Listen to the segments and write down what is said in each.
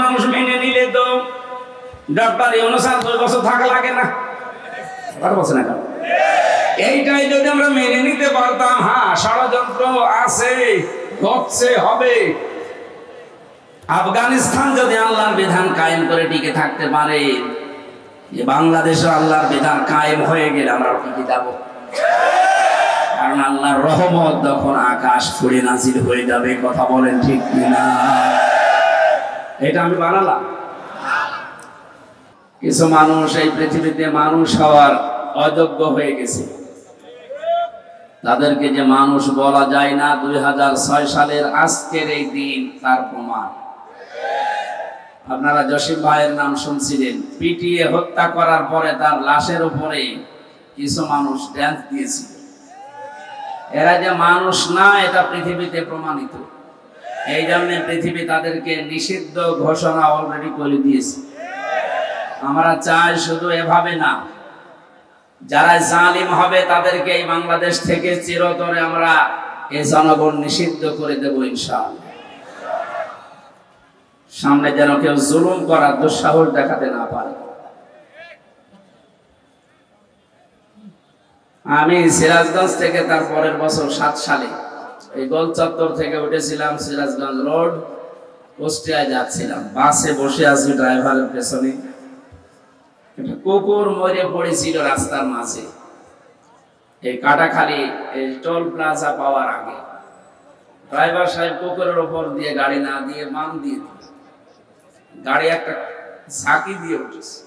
মানুষ মেনে নিলে তো ডক্টর ইউনূস 2 বছর থাকা লাগে না, 12 বছর না কেন? এইটাই যদি আমরা মেনে নিতে পারতাম, হ্যাঁ ষড়যন্ত্র আছে, হচ্ছে, হবে। আফগানিস্তান যদি আল্লাহর বিধান কায়েম করে টিকে থাকতে পারে, বাংলাদেশে আল্লাহর বিধান কায়েম হয়ে গেলে আমরা টিকে যাব। কারণ আল্লাহর রহমত তখন আকাশ ফুঁড়ে নাজিল হয়ে যাবে। কথা বলেন ঠিক কিনা? এটা আমি বানালাম। কিছু মানুষ এই পৃথিবীতে মানুষ হওয়ার অযোগ্য হয়ে গেছে, তাদেরকে যে মানুষ বলা যায় না, 2006 সালের আজকের এই দিন তার প্রমাণ। আপনারা জসিম ভাইয়ের নাম শুনছিলেন, পিটিয়ে হত্যা করার পরে তার লাশের উপরে কিছু মানুষ ড্যান্স দিয়েছিল। এরা যে মানুষ না, এটা পৃথিবীতে প্রমাণিত। এই জন্য পৃথিবী তাদেরকে নিষিদ্ধ ঘোষণা অলরেডি করে দিয়েছে। আমরা চাই শুধু এভাবে না, যারা জালিম হবে তাদেরকে এই বাংলাদেশ থেকে চিরতরে আমরা এই জনগণ নিষিদ্ধ করে দেব ইনশাআল্লাহ। সামনে যেন কেউ জুলুম করার দুঃসাহস দেখাতে না পারে। আমি সিরাজগঞ্জ থেকে তার পরের বছর 7 সালে এই গোল চত্বর থেকে উঠেছিলাম সিরাজগঞ্জ রোড, কুষ্টিয়ায় যাচ্ছিলাম। বাসে বসে আছি ড্রাইভারের পেছনে, একটা কুকুর মরে পড়েছিল রাস্তার মাঝে, এই কাটাখালী এই টোল প্লাজা পাওয়ার আগে। ড্রাইভার সাহেব কুকুরের উপর দিয়ে গাড়ি না দিয়ে মান দিয়ে দিয়েছে, গাড়ি একটা ঝাঁকি দিয়ে উঠেছে।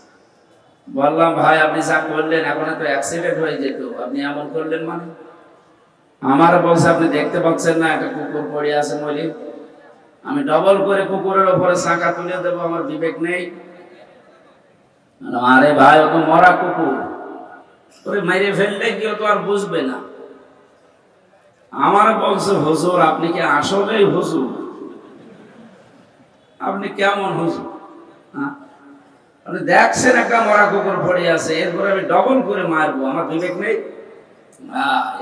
বললাম, ভাই আপনি যা করলেন এখন তো অ্যাক্সিডেন্ট হয়ে যেত, আপনি এমন করলেন মানে? আমার বলছে আপনি দেখতে পাচ্ছেন না একটা কুকুর পড়ে আছে মরে, আমি ডবল করে কুকুরের উপরে চাকা তুলে দেবো, আমার বিবেক নেই? আরে ভাই ও তো মরা কুকুর, ওরে মেরে ফেললে কেউ তো আর বুঝবে না। আমার বলছে, হুজুর আপনি কি আসলেই হুজুর? আপনি কেমন হুজুর? আপনি দেখছেন একটা মরা কুকুর পড়ে আছে, এরপরে আমি ডবল করে মারবো, আমার বিবেক নেই?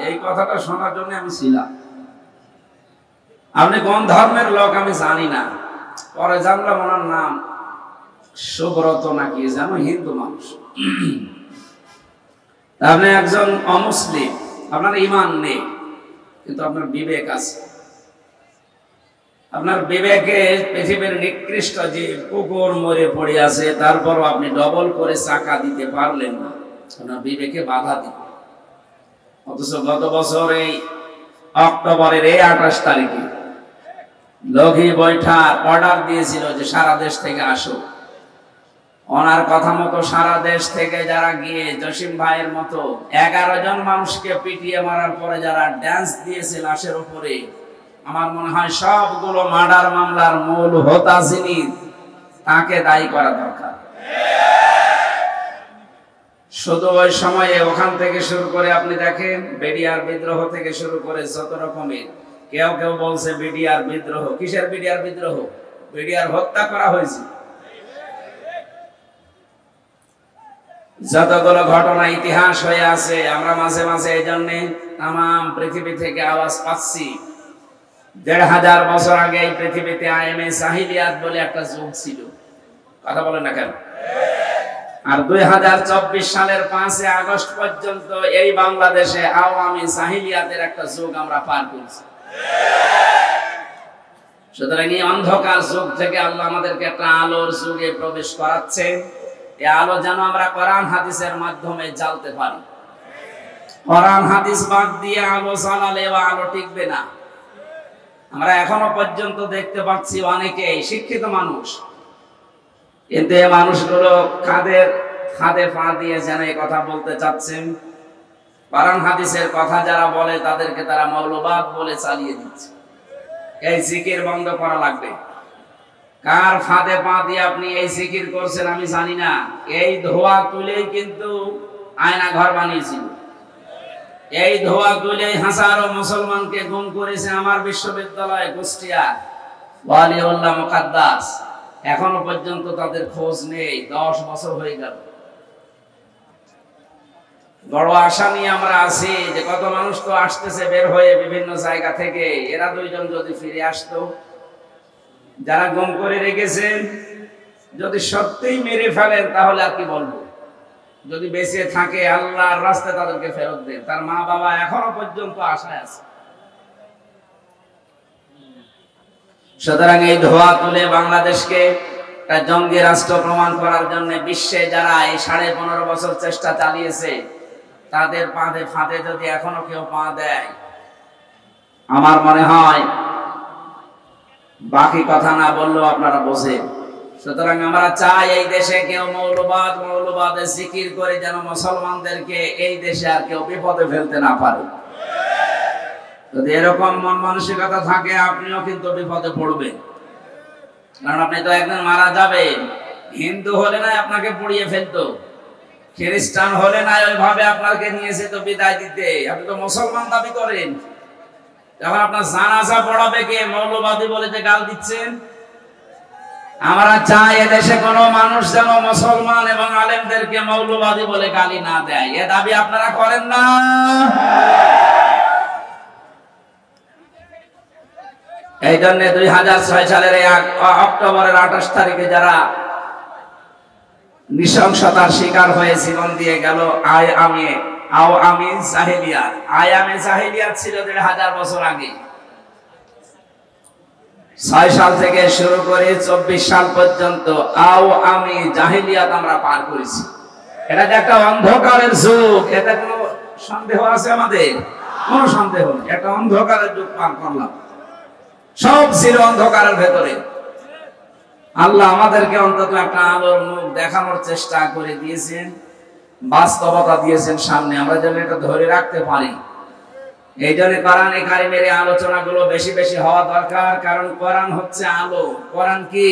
এই কথাটা শোনার জন্য আমি ছিলাম। আপনি কোন ধর্মের লোক আমি জানি না, পরে জানলাম ওনার নাম সুব্রত নাকি যেন, হিন্দু মানুষ। আপনি একজন অমুসলিম, আপনার ঈমান নেই, কিন্তু আপনার বিবেক আছে। আপনার বিবেকে পৃথিবীর নিকৃষ্ট যে কুকুর মরে পড়ে আছে, তারপরও আপনি ডবল করে চাকা দিতে পারলেন না, আপনার বিবেকে বাধা দিবে। অথচ গত বছর এই অক্টোবরের 28 তারিখে লগি বৈঠা অর্ডার দিয়েছিল যে সারা দেশ থেকে আসো। ওনার কথা মতো সারা দেশ থেকে যারা গিয়ে জসিম ভাইয়ের মতো 11 জন মানুষকে পিটিয়ে মারার পরে যারা ড্যান্স দিয়েছে লাশের উপরে, আমার মনে হয় সবগুলো মার্ডার মামলার মূল হোতা যিনি, তাকে দায়ী করা দরকার। শুধু ওই সময়ে ওখান থেকে শুরু করে আপনি দেখেন, বিডিআর বিদ্রোহ থেকে শুরু করে যত রকমের, কেউ কেউ বলছে বিডিআর বিদ্রোহ। কিসের বিডিআর বিদ্রোহ? বিডিআর হত্যা করা হয়েছে। যতগুলো ঘটনা ইতিহাস হয়ে আছে, আমরা মাঝে মাঝে এই জন্যে তাম পৃথিবী থেকে আওয়াজ পাচ্ছি। 1500 বছর আগে এই পৃথিবীতে আইএমএ জাহিলিয়াত বলে একটা যুগ ছিল, কথা বলেন না কেন? আর 2024 সালের 5 আগস্ট পর্যন্ত এই বাংলাদেশে আওয়ামী জাহিলিয়াতের একটা যুগ আমরা পার করেছি। সুতরাং এই অন্ধকার যুগ থেকে আল্লাহ আমাদেরকে একটা আলোর যুগে প্রবেশ করাচ্ছে। এই আলো যেন আমরা কোরআন হাদিসের মাধ্যমে জ্বালতে পারি। কোরআন হাদিস বাদ দিয়ে আলো জ্বালালে আলো টিকবে না। আমরা এখনো পর্যন্ত দেখতে পাচ্ছি অনেকেই শিক্ষিত মানুষ, কিন্তু এই মানুষগুলো খাদে পা দিয়ে যেন এই কথা বলতে চাচ্ছেন। কোরআন হাদিসের কথা যারা বলে তাদেরকে তারা মৌলবাদ বলে চালিয়ে দিচ্ছে। এই জিকির বন্ধ করা লাগবে। কার ফাঁদে পা দিয়ে আপনি এই জিকির করছেন আমি জানি না। এই ধোয়া তুলেই কিন্তু আয়না ঘর বানিয়েছিল, এই ধোয়া তুলেই হাজারো মুসলমানকে গুম করেছে আমার বিশ্ববিদ্যালয় কুষ্টিয়া ওয়ালিউল্লাহ মুকাদ্দাস। এখনো পর্যন্ত তাদের খোঁজ নেই, 10 বছর হয়ে গেল। বড় আশা নিয়ে আমরা আছি যে কত মানুষ তো আসতেছে বের হয়ে বিভিন্ন জায়গা থেকে, এরা 2 জন যদি ফিরে আসতো, যারা গুম করে রেখেছেন যদি সত্যিই মেরে ফেলেন তাহলে আর কি বলবো, যদি বেঁচে থাকে আল্লাহর রাস্তায় তাদেরকে ফেরত দেন। তার মা বাবা এখনো পর্যন্ত আশায় আছে। সুতরাং এই ধোয়া তুলে বাংলাদেশকে একটা জঙ্গি রাষ্ট্র প্রমাণ করার জন্য বিশ্বে যারা এই 15.5 বছর চেষ্টা চালিয়েছে, তাদের ফাঁদে যদি এখনো কেউ পা দেয়, আমার মনে হয় বাকি কথা না বললেও আপনারা বোঝেন। সুতরাং আমরা চাই এই দেশে কেউ মৌলবাদের জিকির করে যেন মুসলমানদেরকে এই দেশে আর কেউ বিপদে ফেলতে না পারে। যদি এরকম মন মানসিকতা থাকে, আপনিও কিন্তু বিপদে পড়বেন। কারণ আপনি তো একদিন মারা যাবেন। হিন্দু হলে না আপনাকে পুড়িয়ে ফেলতো, খ্রিস্টান হলে না ওইভাবে আপনাকে নিয়েছে তো বিদায় দিতে। আপনি তো মুসলমান দাবি করেন, যখন আপনার জানাজা পড়াবে কে মৌলবাদী বলে যে গাল দিচ্ছেন। আমরা চাই এদেশে কোনো মানুষ যেন মুসলমান এবং আলেমদেরকে মৌলবাদী বলে গালি না দেয়। এ দাবি আপনারা করেন না? এই জন্য 2006 সালের অক্টোবরের 28 তারিখে যারা নৃশংসতার শিকার হয়ে জীবন দিয়ে গেল, আওয়ামী জাহেলিয়াত ছিল 1000 বছর আগে। 6 সাল থেকে শুরু করে 24 সাল পর্যন্ত আওয়ামী জাহেলিয়াত আমরা পার করেছি। এটা যে একটা অন্ধকারের যুগ, এতে কোনো সন্দেহ আছে আমাদের? কোনো সন্দেহ নেই। একটা অন্ধকারের যুগ পার করলাম, সব ছিল অন্ধকারের ভেতরে। আল্লাহ আমাদেরকে অন্তত একটা আলোর মুখ দেখানোর চেষ্টা করে দিয়েছেন, বাস্তবতা দিয়েছেন সামনে, আমরা যেন এটা ধরে রাখতে পারি। এই জন্য কোরআনে কারিমের আলোচনাগুলো বেশি বেশি হওয়া দরকার, কারণ কোরআন হচ্ছে আলো। কোরআন কি?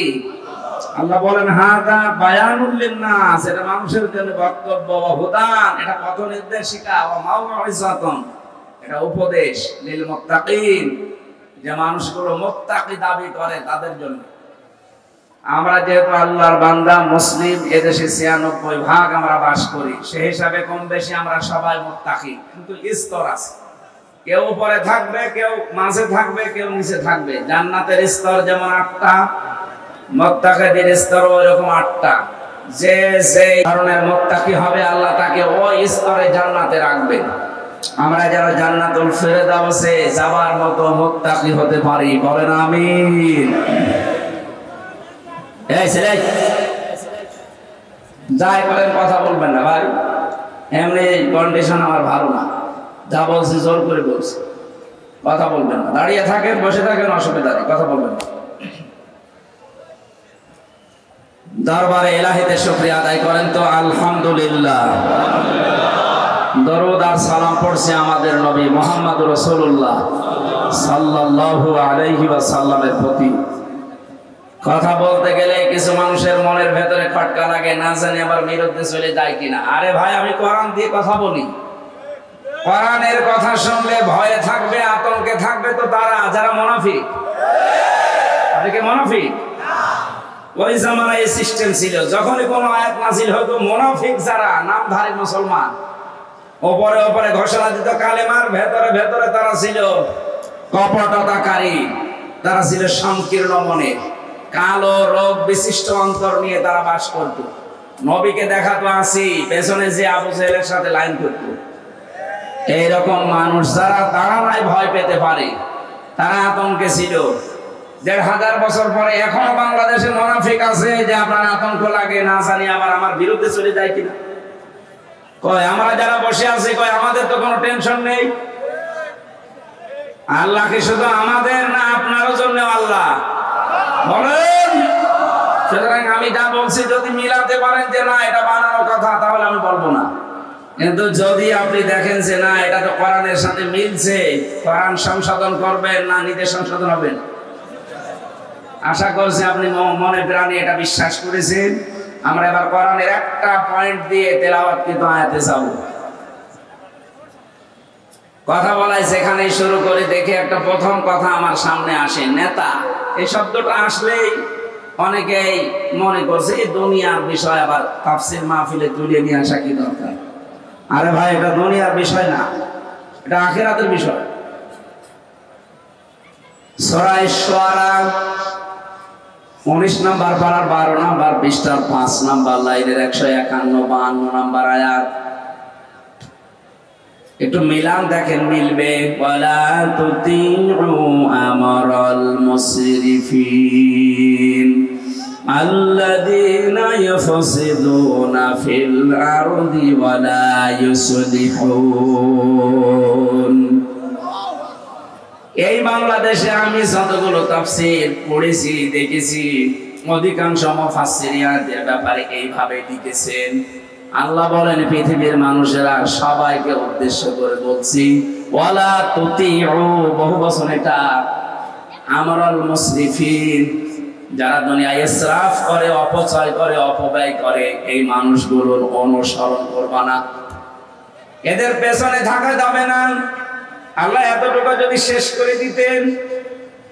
আল্লাহ বলেন হাদা বায়ানুল লিন্নাস, এটা মানুষের জন্য বক্তব্য, হুদান এটা পথ নির্দেশিকা, ওয়া মাউইযাতুন এটা উপদেশ, লিল মুত্তাকিন যে মানুষগুলো মুত্তাকি দাবি করে তাদের জন্য। আমরা যেহেতু আল্লাহর বান্দা মুসলিম, এদেশে 96% আমরা বাস করি, সেই হিসাবে কম বেশি আমরা সবাই মুত্তাকি। কিন্তু স্তর আছে, কেউ উপরে থাকবে, কেউ মাঝে থাকবে, কেউ নিচে থাকবে। জান্নাতের স্তর যেমন 8টা, মুত্তাকিদের স্তর ওইরকম 8টা। যে যে ধরনের মুত্তাকি হবে আল্লাহ তাকে ওই স্তরে জান্নাতে রাখবে। আমরা যারা জান্নাতুল ফেরদাউসে যাবার মতো মুত্তাকি হতে পারি, বলেন আমিন। এই ছেলে যাই বলেন কথা বলবেন না ভাই, এমনি কন্ডিশন আমার ভালো না। যা বলছি জোর করে বলছি, কথা বলবেন না। দাঁড়িয়ে থাকেন, বসে থাকেন, অসুবিধা নেই, কথা বলবেন না। দরবারে ইলাহিতে শুকরিয়া আদায় করেন তো আলহামদুলিল্লাহ। দরুদ আর সালাম পড়ছে আমাদের নবী মুহাম্মদ রাসূলুল্লাহ সাল্লাল্লাহু আলাইহি ওয়াসাল্লামের প্রতি। কথা বলতে গেলে কিছু মানুষের মনের ভেতরে খটকা লাগে, না জানি আবার বিরুদ্ধে চলে যায় কিনা। আরে ভাই, আমি কোরআন দিয়ে কথা বলি। কোরআনের কথা শুনলে ভয়ে থাকবে, আতঙ্কে থাকবে তো তারা যারা মুনাফিক। আপনি কি মুনাফিক? ওই জামানায় এই সিস্টেম ছিল, যখনই কোনো আয়াত নাযিল হতো মুনাফিক যারা নামধারী মুসলমান ওপরে ওপরে ঘোষণা দিত কালেমার, ভেতরে ভেতরে তারা ছিল কপটতাকারী, তারা ছিল সংকীর্ণ মনের, কালো রোগ বিশিষ্ট অন্তর নিয়ে তারা বাস করত। নবীকে দেখাতো আসি, পেছনে যে আবু জেহেলের সাথে লাইন করত। এইরকম মানুষ যারা, তারা নাই ভয় পেতে পারে, তারা আতঙ্কে ছিল। 1500 বছর পরে এখনো বাংলাদেশে মুনাফিক আছে যে আপনার আতঙ্ক লাগে, না জানি আবার আমার বিরুদ্ধে চলে যায় কিনা। কয় আমরা যারা বসে আছি, কয় আমাদের তো কোনো টেনশন নেই। আল্লাহ কি শুধু আমাদের, না আপনারও জন্য আল্লাহ বলেন? সুতরাং আমি যা বলছি যদি মিলাতে পারেন যে না এটা বানানো কথা, তাহলে আমি বলবো না। কিন্তু যদি আপনি দেখেন যে না এটা তো কোরআনের সাথে মিলছে, কোরআন সংশোধন করবেন, না নিজে সংশোধন হবেন। আশা করছি আপনি মনে প্রাণে এটা বিশ্বাস করেছেন। আমরা এবার কোরআনের একটা পয়েন্ট দিয়ে তেলাওয়াতকৃত আয়াতে যাব। কথা বলাই সেখানেই শুরু করে, দেখে একটা প্রথম কথা আমার সামনে আসে, নেতা। এই শব্দটা আসলেই অনেকেই মনে করছে এই দুনিয়ার বিষয়, আবার তাফসীর মাহফিলে তুলে নিয়ে আসা কি দরকার? আরে ভাই, এটা দুনিয়ার বিষয় না, এটা আখিরাতের বিষয়। সূরা আশ-শুআরা 19 নাম্বার পারার 12 নাম্বার পৃষ্ঠার 5 নাম্বার লাইনের 151 52 নাম্বার আয়াত। একটু মিলান দেখেন মিলবে। ওয়ালা তুতিউ আমরাল মুসরিফিন আল্লাযীনা ইয়াফসিদুনা ফিল আরদি ওয়ালা ইউসলিহুন। এই বাংলাদেশে আমি যতগুলো তাফসীর পড়েছি দেখেছি, অধিকাংশ মুফাসসিরিনের ব্যাপারে এইভাবে লিখেছেন। আল্লাহ বলেন পৃথিবীর মানুষেরা সবাইকে উদ্দেশ্য করে বলছি, ওয়ালা তুতিউ, বহু বচন এটা, আমরাল মুসরিফিন, যারা দুনিয়ায় ইসরাফ করে, অপচয় করে, অপব্যয় করে, এই মানুষগুলোর অনুসরণ করবা না, এদের পেছনে থাকা যাবে না। আল্লাহ এতটুকু যদি শেষ করে দিতেন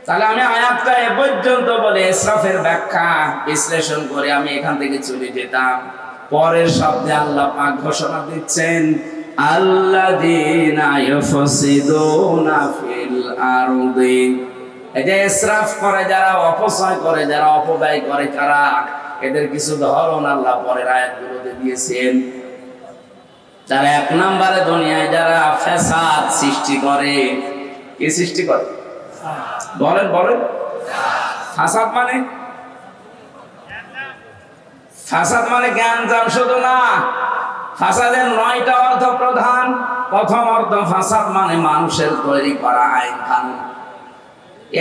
তাহলে আমি আয়াতটা এ পর্যন্ত বলে ইসরাফের ব্যাখ্যা বিশ্লেষণ করে আমি এখান থেকে চলে যেতাম। পরের শব্দে আল্লাহ পাক ঘোষণা দিচ্ছেন, আল্লাযীনা ইউফসিদুনা ফিল আরদি। এই যে ইসরাফ করে যারা, অপচয় করে যারা, অপব্যয় করে কারা, এদের কিছু ধরন আল্লাহ পরের আয়াতগুলোতে দিয়েছেন। যারা 1 নম্বরে দুনিয়ায় যারা ফাসাদ সৃষ্টি করে। কি সৃষ্টি করে? বলেন বলেন। ফাসাদ মানে? ফাসাদ মানে জ্ঞানজাম শুধু না, ফাসাদের 9টা অর্থ প্রধান। প্রথম অর্থ, ফাসাদ মানে মানুষের তৈরি করা আইন কানুন।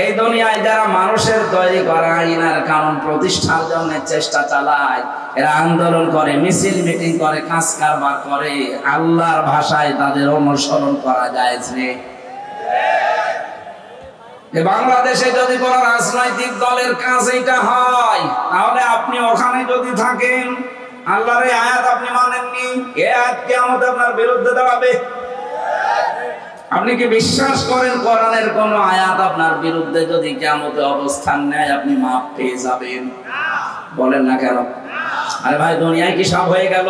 এই দুনিয়ায় যারা মানুষের তৈরি করা আইন আর কানুন প্রতিষ্ঠার জন্য চেষ্টা চালায়, এরা আন্দোলন করে, মিছিল মিটিং করে, কাজ কারবার করে, আল্লাহর ভাষায় তাদের অনুসরণ করা জায়েজ নেই। বাংলাদেশে যদি কোন রাজনৈতিক দলের কাজ এটা হয়, তাহলে আপনি ওখানে যদি থাকেন, আল্লাহর এই আয়াত আপনি মানেননি, এই আয়াত কিয়ামত আপনার বিরুদ্ধে দাঁড়াবে। আপনি কি বিশ্বাস করেন কোরআনের কোন আয়াত আপনার বিরুদ্ধে যদি কিয়ামতে অবস্থান নেয় আপনি মাফ পেয়ে যাবেন? বলেন না কেন? আরে ভাই, দুনিয়ায় কি সব হয়ে গেল?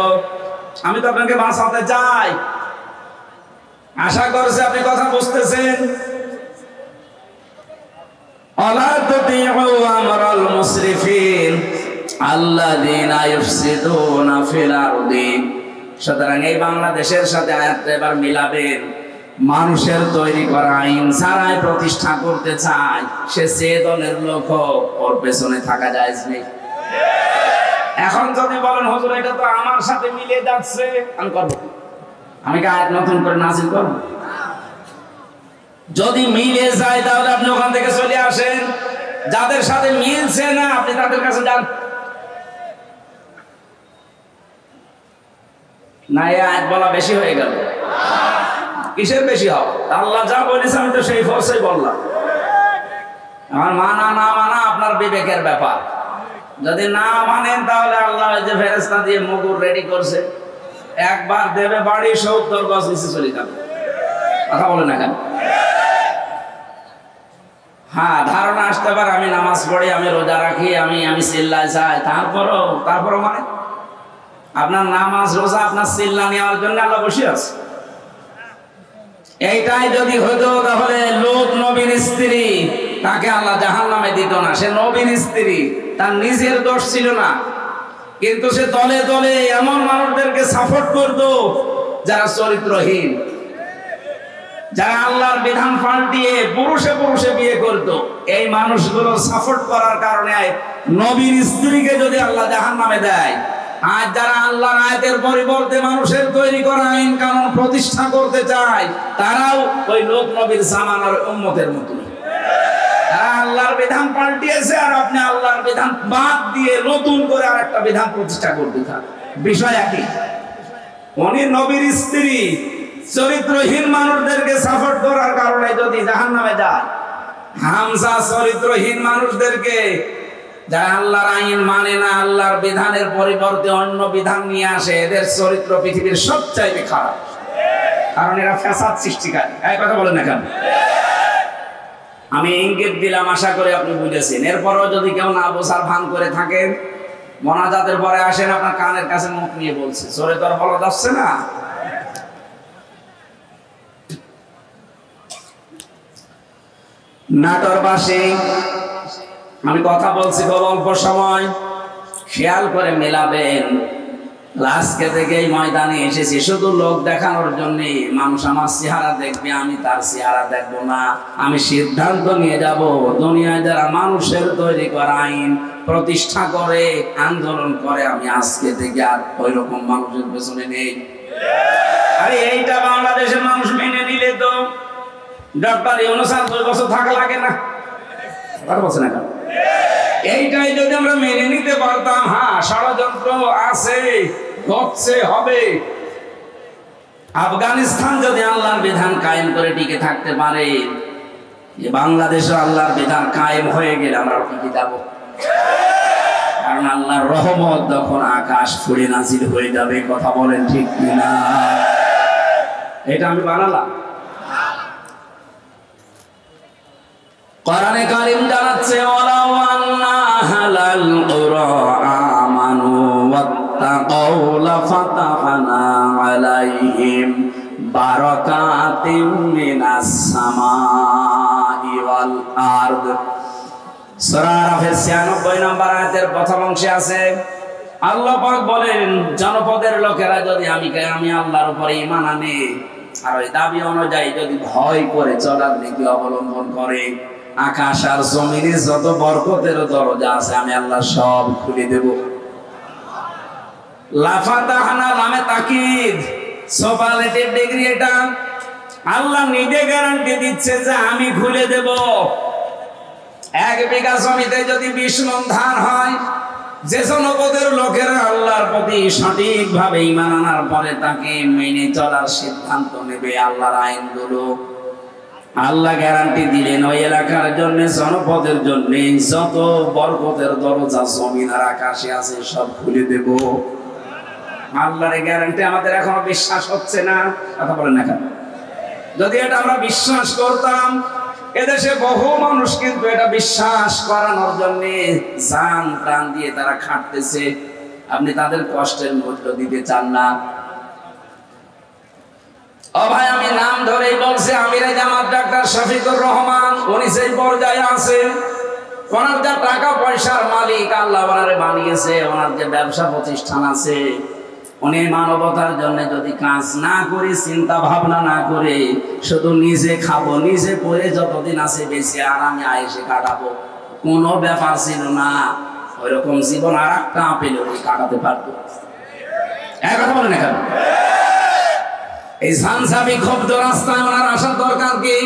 আমি তো আপনাকে বাঁচাতে চাই, আশা করছি আপনি কথা বুঝতেছেন। আলা তুতিউ আমরাল মুসরিফিন আল্লাযীনা ইউফসিদুনা ফিল আরদি। সুতরাং এই বাংলাদেশের সাথে আয়াতটা এবার মিলাবেন। মানুষের তৈরি করা আইন ছাড়াই প্রতিষ্ঠা করতে চায়, সে যে দলের লোক হোক, ওর পেছনে থাকা জায়েজ নেই। এখন যদি বলেন হুজুর এটা তো আমার সাথে মিলে যাচ্ছে, আমি করব, আমি কি আয়াত নতুন করে নাযিল করব? যদি মিলে যায় তাহলে আপনি ওখান থেকে চলে আসেন। যাদের সাথে মিলছে না আপনি তাদের কাছে যান। না, এই আয়াত বলা বেশি হয়ে গেল। কিসের বেশি হবে? আল্লাহ যা বলেছে আমি তো সেই ফর্সেই বললাম। আমার মানা না মানা আপনার বিবেকের ব্যাপার। যদি না মানেন তাহলে আল্লাহ যে ফেরেশতা দিয়ে মুগুর রেডি করছে, একবার দেবে বাড়ি 70 গজ নিচে চলে যাবে। কথা বলে না কেন? হ্যাঁ, ধারণা আসতে পারে আমি নামাজ পড়ি, আমি রোজা রাখি, আমি চিল্লায় যাই, তারপরও মানে আপনার নামাজ রোজা আপনার চিল্লা নেওয়ার জন্য আল্লাহ বসে আছে। এইটাই যদি হতো তাহলে লূত নবীর স্ত্রী, তাকে আল্লাহ জাহান্নামে দিত না। সে নবীর স্ত্রী, তার নিজের দোষ ছিল না, কিন্তু সে দলে দলে এমন মানুষদেরকে সাপোর্ট করতো যারা চরিত্রহীন, যারা আল্লাহর বিধান পাল্টিয়ে পুরুষে পুরুষে বিয়ে করতো। এই মানুষগুলো সাপোর্ট করার কারণে নবীর স্ত্রীকে যদি আল্লাহ জাহান্নামে দেয়, আর যারা আল্লাহর আয়াতের পরিবর্তে মানুষের তৈরি করা আইন কানুন প্রতিষ্ঠা করতে চায়, তারাও ওই লোক নবীর জামানার উম্মতের মতো। তারা আল্লাহর বিধান পাল্টিয়েছে আর আপনি আল্লাহর বিধান বাদ দিয়ে নতুন করে আরেকটা বিধান প্রতিষ্ঠা করতে চান। বিষয় একই। উনি নবীর স্ত্রী, চরিত্রহীন মানুষদেরকে সাপোর্ট করার কারণে যদি জাহান্নামে যায়, হামজা চরিত্রহীন মানুষদেরকে, যারা আল্লাহর আইন মানে না, আল্লাহর বিধানের পরিবর্তে অন্য বিধান নিয়ে আসে, এদের চরিত্র পৃথিবীর সবচাইতে খারাপ, কারণ এরা ফ্যাসাদ সৃষ্টিকারী। এই কথা বলেন না কেন? আমি ইঙ্গিত দিলাম, আশা করি আপনি বুঝেছেন। এরপরও যদি কেউ না বোঝার ভান করে থাকেন, মোনাজাতের পরে আসেন, আপনার কানের কাছে মুখ নিয়ে বলছে, জোরে তোর বলা যাচ্ছে না। নাটোরবাসী আমি কথা বলছি খুব অল্প সময়, খেয়াল করে মেলাবেন। আজকে থেকে এই ময়দানে এসেছি শুধু লোক দেখানোর জন্য। মানুষ আমার চেহারা দেখবে, আমি তার চেহারা দেখবো না। আমি সিদ্ধান্ত নিয়ে যাব, দুনিয়ায় যারা মানুষের তৈরি করা আইন প্রতিষ্ঠা করে আন্দোলন করে, আমি আজকে থেকে আর ওই রকম মানুষের পেছনে নেই। আরে এইটা বাংলাদেশের মানুষ মেনে নিলে তো ডক্টর ইউনূস 2 বছর থাকা লাগে না, 12 বছর না। এইটাই যদি আমরা মেনে নিতে পারতাম, হ্যাঁ ষড়যন্ত্র আছে, হচ্ছে, হবে। আফগানিস্তান যদি আল্লাহর বিধান কায়েম করে টিকে থাকতে পারে, বাংলাদেশে আল্লাহর বিধান কায়েম হয়ে গেলে আমরা টিকে যাব। কারণ আল্লাহর রহমত তখন আকাশ ফুঁড়ে নাজিল হয়ে যাবে। কথা বলেন ঠিক কিনা? এটা আমি বানালাম। কোরআনে কারীম জানাচ্ছে, ওয়ালাউ আন্না আহলাল কুরা আমানু ওয়াত্তাকাউ লাফাতাহনা আলাইহিম বারাকাতিম মিনাস সামাই ওয়াল আরদ। সূরা আরাফের 96 নম্বর আয়াতের প্রথম অংশে আছে, আল্লাহ পাক বলেন, জনপদের লোকেরা যদি আমি আল্লাহর উপর ঈমান আনে আর ওই দাবি অনুযায়ী যদি ভয় করে চলার নীতি অবলম্বন করে, আকাশ আর জমিনে যত বরকতের দরজা আছে আমি আল্লাহ সব খুলে দেব। লাফাতাহনা লামে তাকিদ, সুপারলেটিভ ডিগ্রি এটা। আল্লাহ নিজে গ্যারান্টি দিচ্ছে যে আমি খুলে দেব। 1 বিঘা জমিতে যদি 20 মণ ধান হয়, যে জনপদের লোকেরা আল্লাহর প্রতি সঠিকভাবে ঈমান আনার পরে তাকে মেনে চলার সিদ্ধান্ত নেবে আল্লাহর আইনগুলো, আল্লাহ গ্যারান্টি দিলেন ওই এলাকার জন্য, জনপদের জন্য যত বরকতের দরজা জমিন আর আকাশে আছে সব খুলে দেব। আল্লাহর গ্যারান্টি আমাদের এখনো বিশ্বাস হচ্ছে না। কথা বলেন না কেন? যদি এটা আমরা বিশ্বাস করতাম, এদেশে বহু মানুষ কিন্তু এটা বিশ্বাস করানোর জন্য জান প্রাণ দিয়ে তারা খাটতেছে। আপনি তাদের কষ্টের মূল্য দিতে চান না। ও ভাই, আমি নাম ধরেই বলছি, আমিরে জামাত ডাক্তার শফিকুর রহমান, উনি সেই পর্যায়ে আছে। ওনার যা টাকা পয়সার মালিক আল্লাহ ওনারে বানিয়েছে, ওনার যে ব্যবসা প্রতিষ্ঠান আছে, উনি মানবতার জন্য যদি কাজ না করে, চিন্তা ভাবনা না করে, শুধু নিজে খাবো, নিজে পরে যতদিন আছে বেঁচে আরামে আয়েসে কাটাবো, কোনো ব্যাপার ছিল না। ওইরকম জীবন আর একটা আপেল উনি কাটাতে পারতো। এক কথা বলেন এখন, এই ঝানঝাবি ক্ষুব্ধ রাস্তায় ওনার আসার দরকার কি?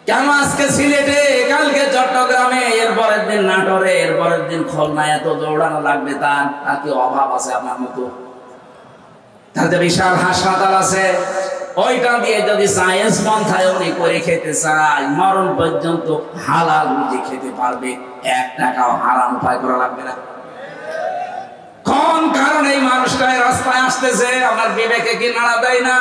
কেন আজকে সিলেটে, কালকে চট্টগ্রামে, এরপরের দিন নাটোরে, এরপরের দিন খুলনায় এত দৌড়ানো লাগবে? তার কি অভাব আছে আপনার মতো? তাতে বিশাল হাসপাতাল আছে, ওইটা দিয়ে যদি সায়েন্স পন্থায় উনি করে খেতে চায়, মরণ পর্যন্ত হালাল রুজি খেতে পারবে, 1 টাকাও হারাম উপায় করা লাগবে না। কোন কারণে এই মানুষটা রাস্তায় আসতেছে? আপনার বিবেকে কি নাড়া দেয় না?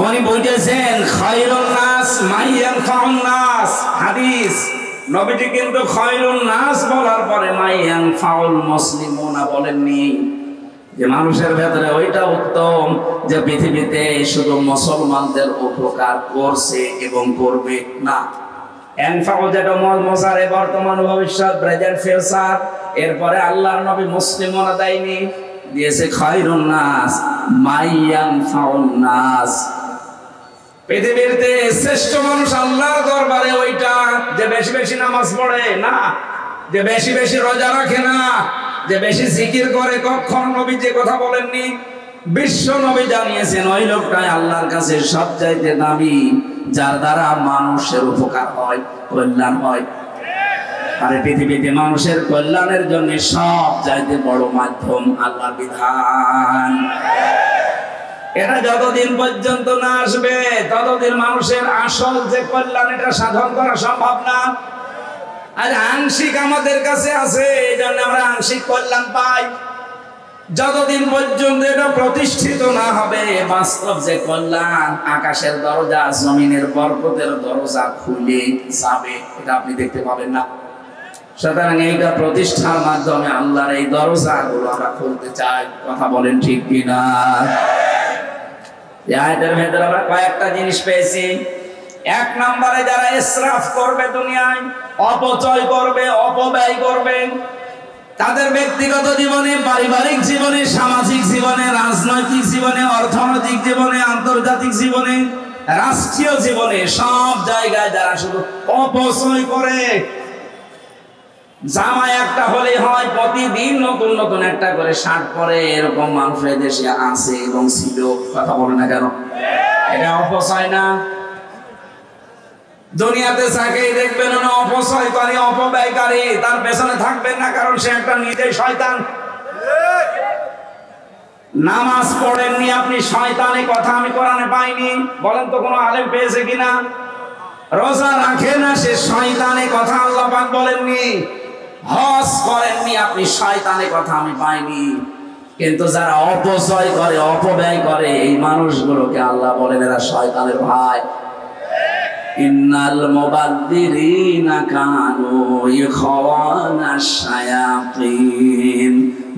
উনি বলতেছেন, খায়রুন নাস মাইয়ানফাউন নাস। হাদিস, নবীজি কিন্তু খায়রুন নাস বলার পরে মাইয়ানফাউল মুসলিমুনা বলেননি, যে মানুষের ভেতরে ওইটা উত্তম যে পৃথিবীতে শুধু মুসলমানদের উপকার করছে এবং করবে না। এনফাউ যেটা মোজারে বর্তমান ভবিষ্যৎ, প্রেজেন্ট ফিউচার, এরপরে আল্লাহর নবী মুসলিমুনা দেয়নি, দিয়েছে খায়রুন নাস মাইয়ানফাউন নাস। পৃথিবীতে শ্রেষ্ঠ মানুষ আল্লাহর দরবারে ওইটা যে বেশি বেশি নামাজ পড়ে না, যে বেশি বেশি রোজা রাখে না, যে বেশি জিকির করে। কখনো নবী যে কথা বলেননি, বিশ্ব নবী জানিয়েছেন ওই লোকটাই আল্লাহর কাছে সবচাইতে দামি, যার দ্বারা মানুষের উপকার হয়, কল্যাণ হয়। আর পৃথিবীতে মানুষের কল্যাণের জন্য সব চাইতে বড় মাধ্যম আল্লাহর বিধান। এটা যতদিন পর্যন্ত না আসবে ততদিন মানুষের আসল যে কল্যাণ এটা সাধন করা সম্ভব না। আর আংশিক আমাদের কাছে আছে, এই জন্য আমরা আংশিক কল্যাণ পাই। যতদিন পর্যন্ত এটা প্রতিষ্ঠিত না হবে, বাস্তব যে কল্যাণ, আকাশের দরজা, জমিনের বরকতের দরজা খুলে যাবে, এটা আপনি দেখতে পাবেন না। সুতরাং এইটা প্রতিষ্ঠার মাধ্যমে আল্লাহর এই দরজাগুলো আমরা খুলতে চাই। কথা বলেন ঠিক কিনা? এই আয়াতের ভেতরে আমরা কয়েকটা জিনিস পেয়েছি। এক নম্বরে যারা ইসরাফ করবে দুনিয়ায়, অপচয় করবে, অপব্যয় করবে, তাদের ব্যক্তিগত জীবনে, পারিবারিক জীবনে, সামাজিক জীবনে, রাজনৈতিক জীবনে, অর্থনৈতিক জীবনে, আন্তর্জাতিক জীবনে, রাষ্ট্রীয় জীবনে, সব জায়গায় যারা শুধু অপচয় করে। জামা একটা হলে হয় প্রতিদিন নতুন নতুন একটা করে শার্ট পরে, এরকম মানুষের দেশে আছে এবং ছিল। কথা বলে না কেন? এটা অপচয় না? দুনিয়াতে যাকেই দেখবেন না অপচয়কারী, অপব্যয়কারী, তার পেছনে থাকবেন না, কারণ সে একটা নিজেই শয়তান। নামাজ পড়েননি আপনি, শয়তানি কথা আমি কোরআনে পাইনি, বলেন তো কোনো আলেম পেয়েছে কিনা? রোজা রাখে না, সে শয়তানি কথা আল্লাহ পাক বলেননি। হজ করেননি আপনি, শয়তানি কথা আমি পাইনি। কিন্তু যারা অপচয় করে, অপব্যয় করে, এই মানুষগুলোকে আল্লাহ বলেন এরা শয়তানের ভাই। ইন্নাল মুবাদ্দিরিনা কানু ইখওয়ানাশ শায়াতিন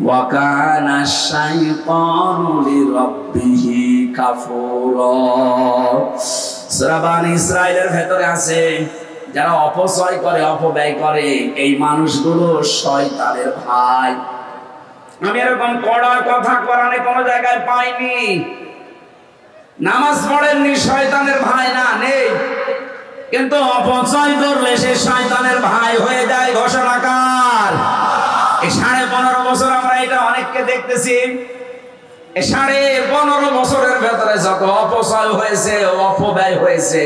ওয়া কানাশ শাইতানু লিরাব্বিহি কাফুরা। সূরা বানী ইসরাঈলের ভেতরে আছে যারা অপচয় করে, অপব্যয় করে, এই মানুষগুলো শয়তানের ভাই। আমি এরকম কড়া কথা কোরআনে কোনো জায়গায় পাইনি। নামাজ পড়েননি, শয়তানের ভাই না, নেই। কিন্তু অপচয় করলে সে শয়তানের ভাই হয়ে যায়। ঘোষণাকার এই 15.5 বছর আমরা এটা অনেককে দেখতেছি। এই 15.5 বছরের ভেতরে যত অপচয় হয়েছে, অপব্যয় হয়েছে,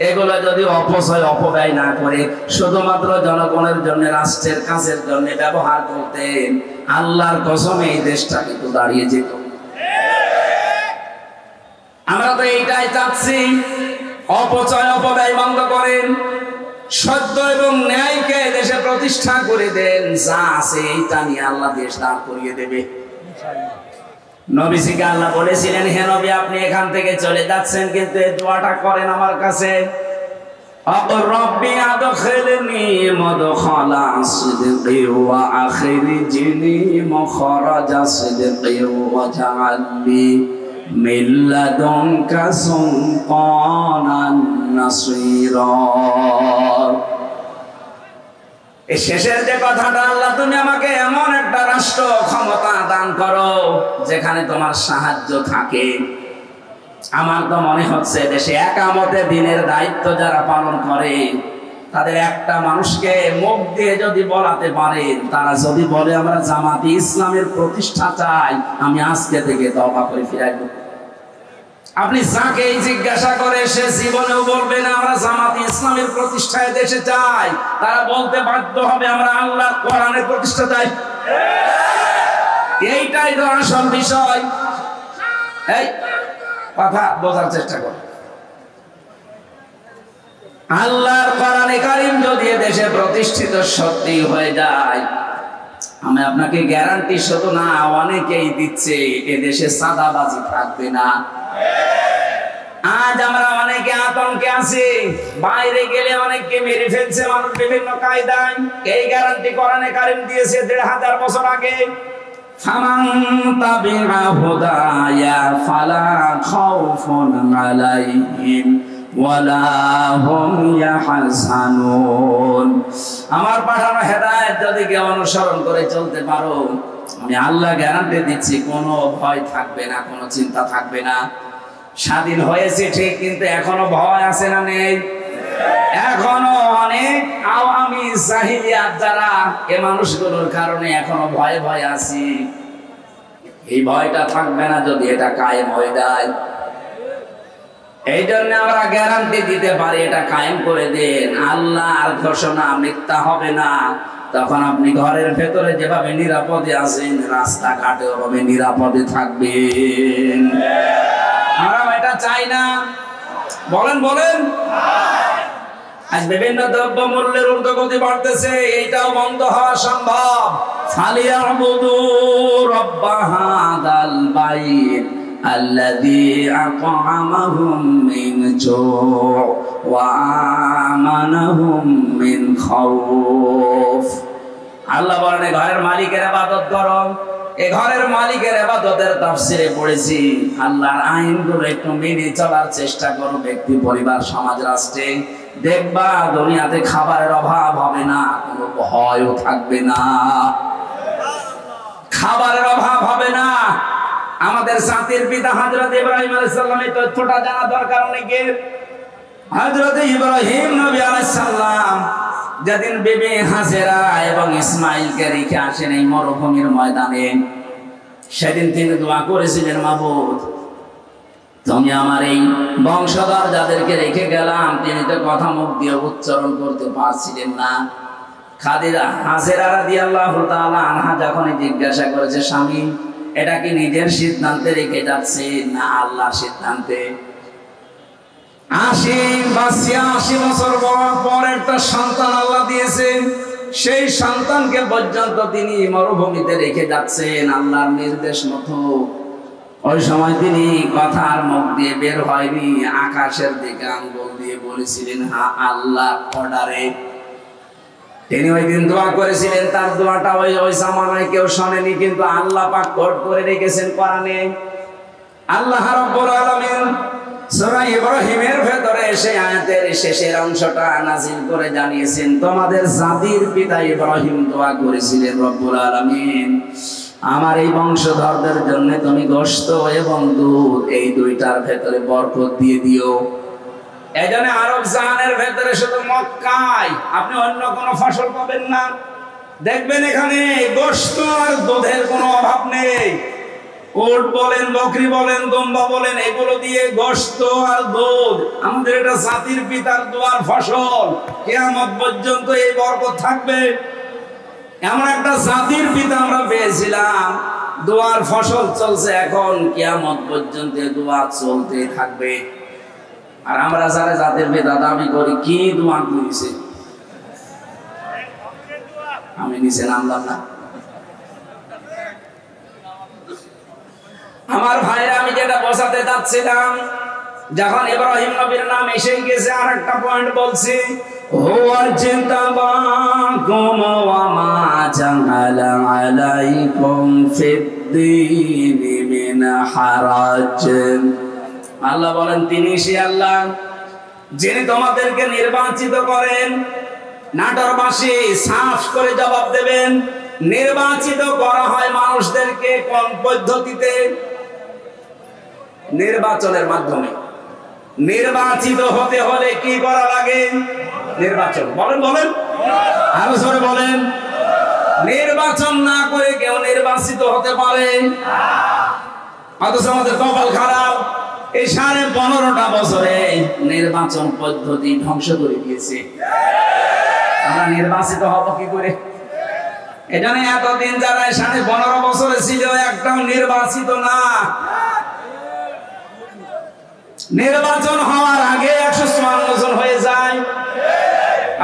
এগুলো যদি অপচয়, অপব্যয় না করে শুধুমাত্র জনগণের জন্য, রাষ্ট্রের কাজের জন্য ব্যবহার করতেন, আল্লাহর কসমে এই দেশটা কিন্তু দাঁড়িয়ে যেত। আমরা তো এইটাই চাচ্ছি, অপচয়, অপব্যয় বন্ধ করেন, সত্য এবং ন্যায়কে দেশে প্রতিষ্ঠা করে দেন। যা আছে এইটা নিয়ে আল্লাহ দেশ দাঁড় করিয়ে দেবে। নবীজিকে আল্লাহ বলেছিলেন, হে নবী, আপনি এখান থেকে চলে যাচ্ছেন, কিন্তু এই দোয়াটা করেন আমার কাছে, রব্বি আদখিলনি মুদখালা সিদকি ওয়া আখরিজনি মুখরাজা সিদকি ওয়া জাআলনি মিন লাদুনকা সুলতানান নাসীরা। এই শেষের যে কথাটা, আল্লাহ তুমি আমাকে এমন একটা রাষ্ট্র ক্ষমতা দান করো যেখানে তোমার সাহায্য থাকে। আমার তো মনে হচ্ছে দেশে একামতে দিনের দায়িত্ব যারা পালন করে, তাদের একটা মানুষকে মুখ দিয়ে যদি বলাতে পারেন, তারা যদি বলে আমরা জামাতে ইসলামের প্রতিষ্ঠা চাই, আমি আজকে থেকে তওবা করে ফিরাইব। আপনি যাকেই জিজ্ঞাসা করে, সে জীবনেও বলবে না আমরা জামাতে ইসলামের প্রতিষ্ঠায় দেশে চাই। তারা বলতে বাধ্য হবে আমরা আল্লাহর কোরআনের প্রতিষ্ঠা চাই। এইটাই তো আসল বিষয়। এই কথা বোঝার চেষ্টা করো। আল্লাহর কোরআনে কারীম যদি দেশে প্রতিষ্ঠিত সত্যি হয়ে যায়, আমি আপনাকে গ্যারান্টি শুধু না, অনেকেই দিচ্ছে, এ দেশে সাদাবাজি থাকবে না। আজ আমরা অনেকে আতঙ্কে আছি, বাইরে গেলে অনেককে মেরে ফেলছে মানুষ বিভিন্ন কায়দায়। এই গ্যারান্টি কোরআনে কারীম দিয়েছে 1500 বছর আগে। ফামান তাবিআ হুদায়া ফালা খাউফুন আলাইহিম ওয়ালা হুম ইয়াহজানুন। আমার পাঠানো হেদায়েত যদি কেউ অনুসরণ করে চলতে পারো, আমি আল্লাহ গ্যারান্টি দিচ্ছি কোনো ভয় থাকবে না, কোনো চিন্তা থাকবে না। স্বাধীন হয়েছে ঠিক, কিন্তু এখনো ভয় আছে না নেই? এখনো অনেক আওয়ামী জাহিলিয়াত যারা, এ মানুষগুলোর কারণে এখনো ভয়ে ভয়ে আছি। এই ভয়টা থাকবে না যদি এটা কায়েম হয়ে যায়। এই জন্য আমরা গ্যারান্টি দিতে পারি, এটা কায়েম করে দেন। আল্লাহর ঘোষণা মিথ্যা হবে না। তখন আপনি ঘরের ভেতরে যেভাবে নিরাপদে আছেন, রাস্তাঘাটে ওভাবে নিরাপদে থাকবেন। আমরা এটা চাই না, বলেন বলেন। আজ বিভিন্ন দ্রব্য মূল্যের ঊর্ধ্বগতি বাড়তেছে, এইটাও বন্ধ হওয়া সম্ভব। ফালিয়াবুদু রাব্ব হাদাল বাইত আল্লাযী আত'আমাহুম মিন জু' ওয়া আমানাহুম মিন খাউফ। আল্লাহ বলেন, ঘরের মালিকের ইবাদত করো, এ ঘরের মালিকের ইবাদতের তাফসিরে পড়েছি, আল্লাহর আইনগুলো একটু মেনে চলার চেষ্টা করো ব্যক্তি, পরিবার, সমাজ, রাষ্ট্রে। দেখবা দুনিয়াতে খাবারের অভাব হবে না, কোনো ভয়ও থাকবে না, খাবারের অভাব হবে না। আমাদের জাতির পিতা হযরত ইব্রাহিম আলাইহিস সালাম, এই তথ্যটা জানা দরকার অনেকের। হযরত ইব্রাহিম নবী আলাইহিস সালাম যেদিন বিবি হাজেরা এবং ইসমাইলকে রেখে আসেন এই মরুভূমির ময়দানে, সেদিন তিনি দোয়া করেছিলেন, মাবুদ তুমি আমার এই বংশধর যাদেরকে রেখে গেলাম, তিনি তো কথা মুখ দিয়ে উচ্চারণ করতে পারছিলেন না। খাদিজা হাজেরা রাদিয়াল্লাহু তাআলা আনহা যখন জিজ্ঞাসা করেছে, স্বামী এটা কি নিজের সিদ্ধান্তে রেখে যাচ্ছে না আল্লাহর সিদ্ধান্তে? ৮০ বছর পর একটা সন্তান আল্লাহ দিয়েছেন, সেই সন্তানকে পর্যন্ত তিনি মরুভূমিতে রেখে যাচ্ছেন আল্লাহর নির্দেশ মতো। ওই সময় তিনি কথার মুখ দিয়ে বের হয়নি, আকাশের দিকে আঙ্গুল দিয়ে বলেছিলেন, হ্যাঁ আল্লাহর অর্ডারে। তিনি ওই দিন দোয়া করেছিলেন, তার দোয়াটা ওই জামানায় কেউ শোনেনি, কিন্তু আল্লাহ পাক কোট করে রেখেছেন কোরআনে। আল্লাহ রাব্বুল আলামিন সূরা ইব্রাহিমের ভেতরে সেই আয়াতের শেষের অংশটা নাযিল করে জানিয়েছেন, তোমাদের জাতির পিতা ইব্রাহিম দোয়া করেছিলেন, রব্বুল আলামিন আমার এই বংশধরদের জন্য তুমি গোশত এবং দুধ এই দুইটার ভেতরে বরকত দিয়ে দিও। এই জন্য আরব জাহানের ভেতরে শুধু মক্কায় আপনি অন্য কোনো ফসল পাবেন না। দেখবেন এখানে গোশত আর দুধের কোনো অভাব নেই। উট বলেন, বকরি বলেন, দুম্বা বলেন, এগুলো দিয়ে গোশত আর দুধ, আমাদের এটা জাতির পিতার দোয়ার ফসল, কিয়ামত পর্যন্ত এই বরকত থাকবে। এমন একটা জাতির পিতা আমরা পেয়েছিলাম, দোয়ার ফসল চলছে এখন, কিয়ামত পর্যন্ত দোয়া চলতে থাকবে। আর আমরা যারা জাতির পিতা দাবি করি, কি দোয়া করেছে? আমি নিচে নামলাম না। আমার ভাইরা, আমি যেটা বোঝাতে যাচ্ছিলাম, যখন ইব্রাহিম নবীর নাম এসে গেছে, আর একটা পয়েন্ট বলছি, হুয়া জিতাবাকুম ওয়া মা জাআলা আলাইকুম ফিদ-দীনি মিন হারাজ। আল্লাহ বলেন, তিনি সে আল্লাহ যিনি তোমাদেরকে নির্বাচিত করেন। নাটোরবাসী সাফ করে জবাব দেবেন, নির্বাচিত করা হয় মানুষদেরকে কোন পদ্ধতিতে? নির্বাচনের মাধ্যমে। নির্বাচিত হতে হলে কি করা লাগে? নির্বাচন। বলেন বলেন, আরো জোরে বলেন। নির্বাচন না করে কেউ নির্বাচিত হতে পারে? অথচ আমাদের কপাল খারাপ, এই 15.5 বছরে নির্বাচন পদ্ধতি ধ্বংস করে দিয়েছে। আমরা নির্বাচিত হব কি করে? এখানে এতদিন যারা 15.5 বছরে ছিল, একটাও নির্বাচিত না। নির্বাচন হওয়ার আগে 154 জন হয়ে যায়,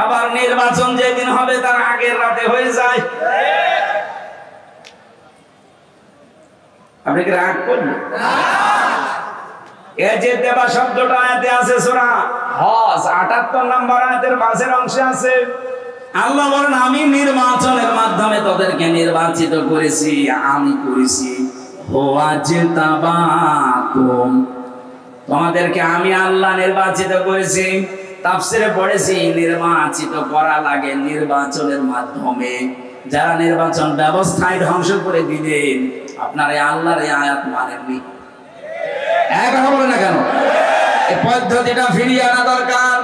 আবার নির্বাচন যেদিন হবে তার আগের রাতে হয়ে যায়। আপনি কি রাগ করলেন? এই যে দেবা শব্দটা আয়াতে আছে সূরা হজ 78 নম্বর আয়াতের মাঝের অংশে আছে। আল্লাহ বলেন, আমি নির্বাচনের মাধ্যমে তাদেরকে নির্বাচিত করেছি, আমি করেছি। হুয়া জিতাবাকুম, তোমাদেরকে আমি আল্লাহ নির্বাচিত করেছি। তাফসিরে পড়েছি, নির্বাচিত করা লাগে নির্বাচনের মাধ্যমে। যারা নির্বাচন ব্যবস্থায় ধ্বংস করে দিলেন, আপনার এই আল্লাহর এই আয়াত মানেননি। কথা বলে না কেন? এই পদ্ধতিটা ফিরিয়ে আনা দরকার।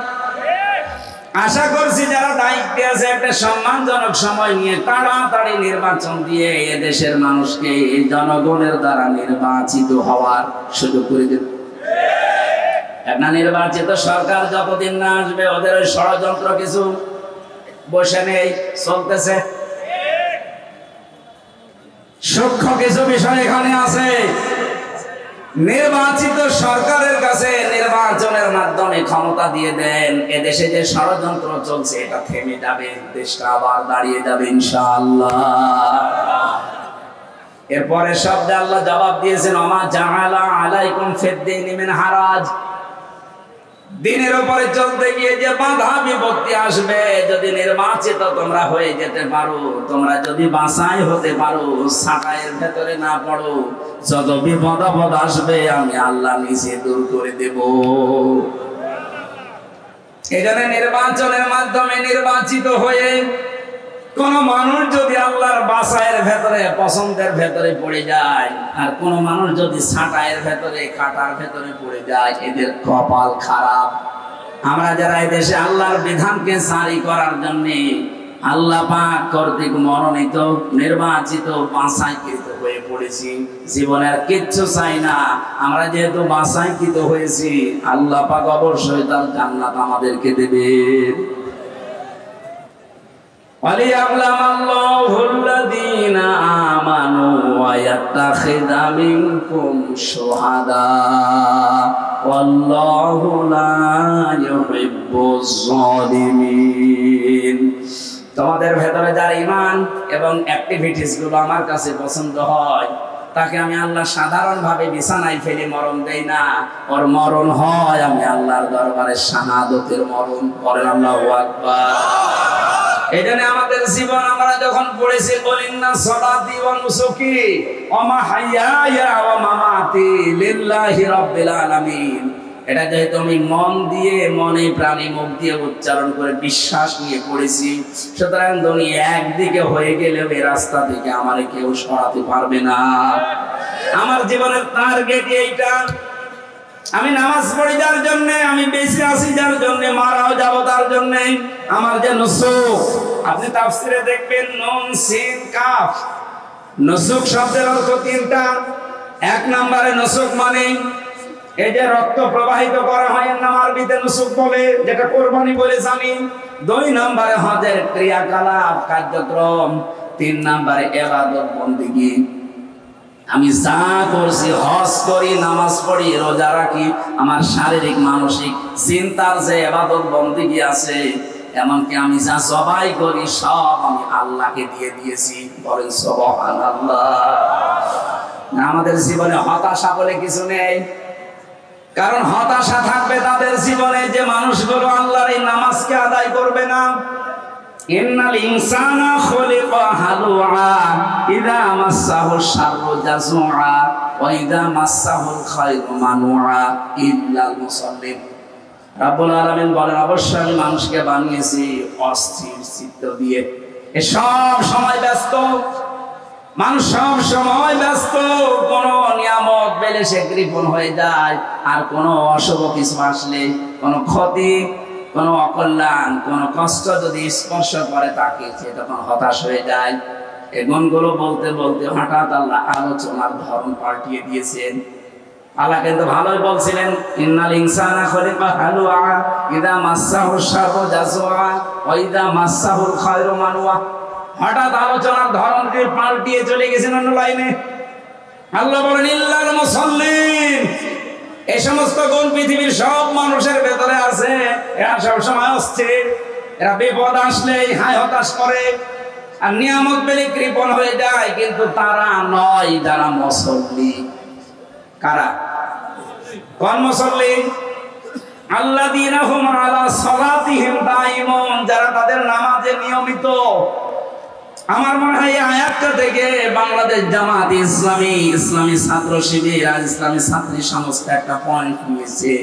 আশা করছি যারা দায়িত্বে আছে, একটা সম্মানজনক সময় নিয়ে তাড়াতাড়ি নির্বাচন দিয়ে এদেশের মানুষকে জনগণের দ্বারা নির্বাচিত হওয়ার সুযোগ করে দেন। একটা নির্বাচিত সরকার যতদিন না আসবে, ওদের ওই ষড়যন্ত্র কিছু বসে নেই, চলতেছে। সূক্ষ্ম কিছু বিষয় এখানে আছে। নির্বাচিত সরকারের কাছে নির্বাচনের মাধ্যমে ক্ষমতা দিয়ে দেন, এদেশে যে ষড়যন্ত্র চলছে এটা থেমে যাবে, দেশটা আবার দাঁড়িয়ে যাবে ইনশাআল্লাহ। এরপরে শব্দে আল্লাহ জবাব দিয়েছেন, ওমা জাআলা আলাইকুম ফিদ-দীনি মিন হারাজ। দিনের উপরে চলতে গিয়ে যে বাধা বিপত্তি আসবে, যদি নির্বাচিত তোমরা হয়ে যেতে পারো, তোমরা যদি বাছাই হতে পারো, ছাঁটাইয়ের ভেতরে না পড়ো, যত বিপদ আপদ আসবে আমি আল্লাহ নিজে দূর করে দেব। এখানে নির্বাচনের মাধ্যমে নির্বাচিত হয়ে কোন মানুষ যদি আল্লাহর বাছাইয়ের ভেতরে পছন্দের ভেতরে পড়ে যায়, আর কোন মানুষ যদি ছাঁটাইয়ের ভেতরে কাটার ভেতরে পড়ে যায়, এদের কপাল খারাপ। আমরা যারা এই দেশে আল্লাহর বিধানকে জারি করার জন্য আল্লাহ পাক কর্তৃক মনোনীত, নির্বাচিত, বাছাইকৃত হয়ে পড়েছি, জীবনের কিচ্ছু চাই না। আমরা যেহেতু বাছাইকৃত হয়েছি, আল্লাহ পাক অবশ্যই তার জান্নাত আমাদেরকে দেবে। وَلِيَعْلَمَ اللَّهُ الَّذِينَ آمَنُوا وَيَتَّخِذَ مِنكُمْ شُهَدَاءَ وَاللَّهُ لَا يُحِبُّ الظَّالِمِينَ। তোমাদের ভেতরে যার ঈমান এবং অ্যাক্টিভিটিস গুলো আমার কাছে পছন্দ হয়, তাকে আমি আল্লাহ সাধারণভাবে বিছানায় ফেলে মরণ দেই না, ওর মরণ হয় আমি আল্লাহর দরবারে শাহাদাতের মরণ। বলেন আল্লাহু আকবার। এখানে আমাদের জীবন আমরা যখন পড়েছি বলিনা সালাতি ওয়া নুসুকি ওয়া মাহইয়ায়া ওয়া মামাতি লিল্লাহি রাব্বিল আলামিন, এটা যেহেতু আমি মন দিয়ে, মনে প্রাণে মুখ দিয়ে উচ্চারণ করে বিশ্বাস নিয়ে পড়েছি, সুতরাং দুনিয়া একদিকে হয়ে গেলেও এই রাস্তা থেকে আমারে কেউ সরাতে পারবে না। আমার জীবনের টার্গেট এইটা। আমি নামাজ পড়ি যার জন্য, আমি বেঁচে আছি যার জন্য, মারাও যাব তার জন্য। আমার যে নুসুক, আপনি তাফসিরে দেখবেন নুন সিন কাফ, নুসুক শব্দের অর্থ তিনটা। এক নম্বরে নুসুক মানে এই যে রক্ত প্রবাহিত করা হয়, এর নাম আরবিতে নুসুক বলে, যেটা কোরবানি বলে জানি। দুই নম্বরে হজের ক্রিয়াকলাপ কার্যক্রম। তিন নম্বরে ইবাদত বন্দেগী। আমি যা করছি, হজ করি, নামাজ পড়ি, রোজা রাখি, আমার শারীরিক মানসিক চিন্তার যে ইবাদত বন্দেগী আছে, এমনকি আমি যা সবাই করি সব আমি আল্লাহকে দিয়ে দিয়েছি। বলেন সুবহানাল্লাহ। আমাদের জীবনে হতাশা বলে কিছু নেই, কারণ হতাশা থাকবে তাদের জীবনে যে মানুষগুলো আল্লাহর এই নামাজকে আদায় করবে না। ইন্নাল ইনসানা খুলিকা হালুআ ইযা মাসসাহু শাররু জাযুআ ওয়া ইযা মাসসাহুল খায়রু মানুআ ইল্লাল মুসাল্লিন। রাব্বুল আলামিন বলেন, অবশ্যই আমি মানুষকে বানিয়েছি অস্থির চিত্ত দিয়ে। এ সব সময় ব্যস্ত মানুষ, সব সময় ব্যস্ত। কোন নিয়ামত পেলে সে কৃপণ হয়ে যায়, আর কোন অশুভ কিছু আসলে, কোন ক্ষতি, কোন অকল্যাণ, কোন কষ্ট যদি স্পর্শ করে তাকে, সে তখন হতাশ হয়ে যায়। এই গুণগুলো বলতে বলতে হঠাৎ আল্লাহ আলোচনার ধরন পাল্টিয়ে দিয়েছেন। আল্লাহ কিন্তু ভালোই বলছিলেন, ইন্নাল ইনসানা খুলিকা হালুআ ইযা মাসসাহু শাররু জাযুআ ওয়া ইযা মাসসাহুল খায়রু মানুআ। হঠাৎ আলোচনার ধরনকে পাল্টিয়ে চলে গেছেন অন্য লাইনে। আল্লাহ বলেন, ইল্লাল মুসাল্লিন। এই সমস্ত গুণ পৃথিবীর সব মানুষের ভেতরে আছে। এরা সবসময় অস্থির, এরা বিপদ আসলেই হায় হতাশ করে, আর নিয়ামত পেলে কৃপণ হয়ে যায়। কিন্তু তারা নয় যারা মুসল্লি। কারা? কোন মুসল্লি? আল্লাযীনা হুম আলা সালাতিহিম দাঈমুন, যারা তাদের নামাজে নিয়মিত। আমার মনে হয় এই আয়াতটা থেকে বাংলাদেশ জামাত ইসলামী, ইসলামী ছাত্র শিবির আর ইসলামী ছাত্রী সংস্থা একটা পয়েন্ট নিয়েছে।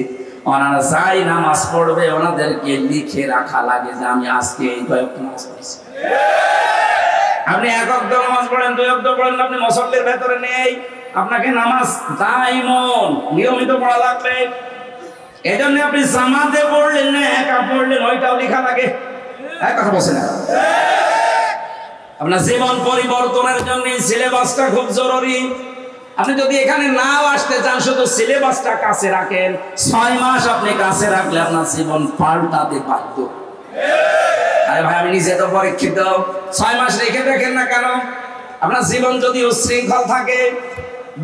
ওনারা যাই নামাজ পড়বে ওনাদেরকে লিখে রাখা লাগে যে আমি আজকে এই কয়েকটা নামাজ পড়েছি। আপনি এক ওয়াক্ত নামাজ পড়েন, দুই ওয়াক্ত পড়েন, আপনি মুসল্লির ভেতরে নেই, আপনাকে নামাজ দাইমন নিয়মিত পড়া লাগবে। এই জন্য আপনি জামাতে পড়লেন না একা পড়লেন, ওইটাও লেখা লাগে। এক কথা বলছেন না? আপনার জীবন পরিবর্তনের জন্য সিলেবাসটা খুব জরুরি। আপনি যদি এখানে নাও আসতে চান, শুধু সিলেবাসটা কাছে রাখেন, 6 মাস আপনি কাছে রাখলে আপনার জীবন পাল্টাতে বাধ্য। আরে ভাই, আমি নিজে তো পরীক্ষিত। 6 মাস রেখে দেখেন না কেন? আপনার জীবন যদি উচ্ছৃঙ্খল থাকে,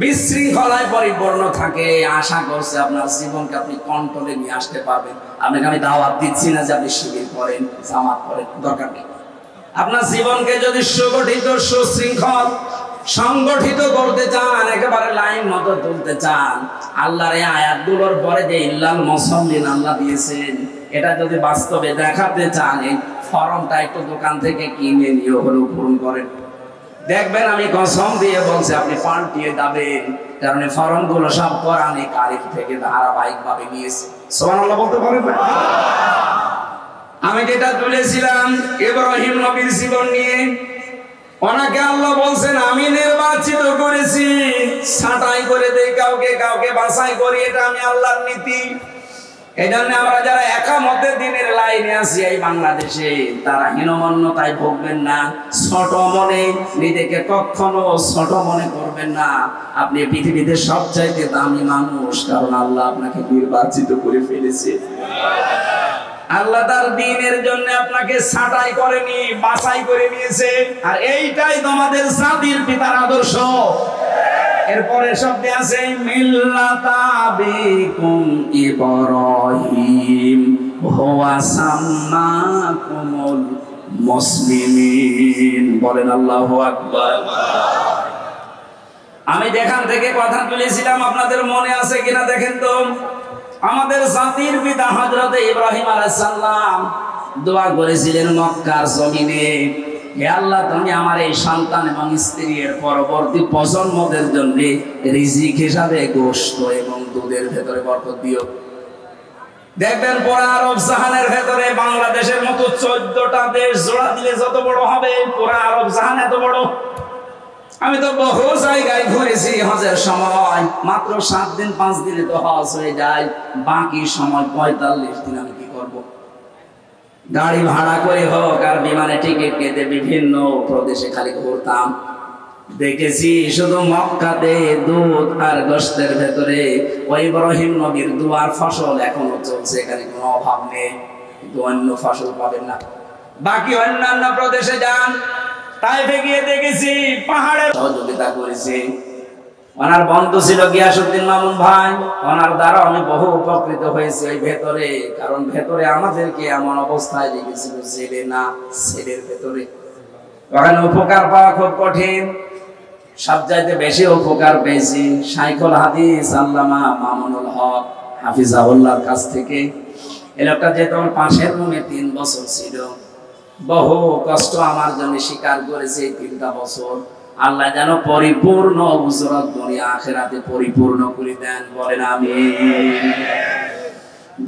বিশৃঙ্খলায় পরিপূর্ণ থাকে, আশা করছে আপনার জীবনকে আপনি কন্ট্রোলে নিয়ে আসতে পারবেন। আপনাকে আমি দাওয়াত দিচ্ছি না যে আপনি শিবির করেন, জামাত করেন, দরকার নেই। আপনার জীবনকে যদি সুগঠিত, সুশৃঙ্খল, সংগঠিত করতে চান, একেবারে লাইন মতো তুলতে চান, আল্লাহর এই আয়াতগুলোর পরে যে ইল্লাল মুসাল্লিন আল্লাহ দিয়েছেন, এটা যদি বাস্তবে দেখাতে চান এই ফর্মটা একটু দোকান থেকে কিনে নিয়ে হলেও পূরণ করেন, দেখবেন আমি কসম দিয়ে বলছি আপনি পাল্টিয়ে যাবেন। কারণ এই ফর্মগুলো সব কোরআনে কারিম থেকে ধারাবাহিকভাবে নিয়েছে। সুবহানাল্লাহ বলতে পারেন? আমি যেটা তুলেছিলাম ইব্রাহিম নবীর জীবন নিয়ে, ওনাকে আল্লাহ বলছেন আমি নির্বাচিত করেছি, ছাঁটাই করে দেই কাউকে, কাউকে বাছাই করি, এটা আমি আল্লাহর নীতি। এই জন্য আমরা যারা একামতের দিনের লাইনে আছি এই বাংলাদেশে, তারা হীনমন্যতায় ভুগবেন না, ছোট মনে নিজেকে কখনো ছোট মনে করবেন না। আপনি পৃথিবীতে সবচাইতে দামি মানুষ, কারণ আল্লাহ আপনাকে নির্বাচিত করে ফেলেছে। আল্লাহ তার দ্বীনের জন্য আপনাকে ছাঁটাই করেনি, বাছাই করে নিয়েছে। আর এইটাই তোমাদের জাতির পিতার আদর্শ। এরপরে শব্দে আছে মিল্লাতা বিকুম ইব্রাহিম হুয়া সাম্মাকুমুল মুসলিমিন। বলেন আল্লাহু আকবার। আমি যেখান থেকে কথা তুলেছিলাম আপনাদের মনে আছে কিনা দেখেন তো। আমাদের জাতির পিতা হযরত ইব্রাহিম আলাইহিস সালাম দোয়া করেছিলেন মক্কার জমিনে, হে আল্লাহ তুমি আমার এই সন্তান এবং স্ত্রীর পরবর্তী প্রজন্মদের জন্য রিজিক হিসাবে গোশত এবং দুধের ভেতরে বরকত দিও। দেখবেন পুরা আরব জাহানের ভেতরে বাংলাদেশের মতো 14টা দেশ জোড়া দিলে যত বড় হবে, পুরা আরব জাহান এত বড়। আমি তো বহু জায়গায় ঘুরেছি হজের সময়, মাত্র 7 দিন 5 দিনে তো হজ হয়ে যায়, বাকি সময় 45 দিন আমি কি করব? গাড়ি ভাড়া করে হোক আর বিমানে টিকিট কেটে বিভিন্ন প্রদেশে খালি ঘুরতাম। দেখেছি শুধু মক্কাতে দুধ আর গোশতের ভেতরে ওই ইব্রাহিম নবীর দুয়ার ফসল এখনো চলছে, এখানে কোনো অভাব নেই, কিন্তু অন্য ফসল পাবেন না। বাকি অন্যান্য প্রদেশে যান, তাইফে গিয়ে দেখেছি পাহাড়ে সহযোগিতা করেছে। ওনার বন্ধু ছিল গিয়াসউদ্দিন মামুন ভাই, ওনার দ্বারা আমি বহু উপকৃত হয়েছি ওই ভেতরে। কারণ ভেতরে আমাদেরকে এমন অবস্থায় রেখেছিল জেলে না, সেলের ভেতরে। ওখানে উপকার পাওয়া খুব কঠিন। সবচাইতে বেশি উপকার পেয়েছি শাইখুল হাদিস আল্লামা মামুনুল হক হাফিজাহুল্লাহর কাছ থেকে। এই লোকটা যে তোমার পাশের রুমে 3 বছর ছিল, বহু কষ্ট আমার জন্য স্বীকার করেছে 3টা বছর। আল্লাহ যেন পরিপূর্ণ উজরত দুনিয়া আখিরাতে পরিপূর্ণ করে দেন, বলেন আমিন।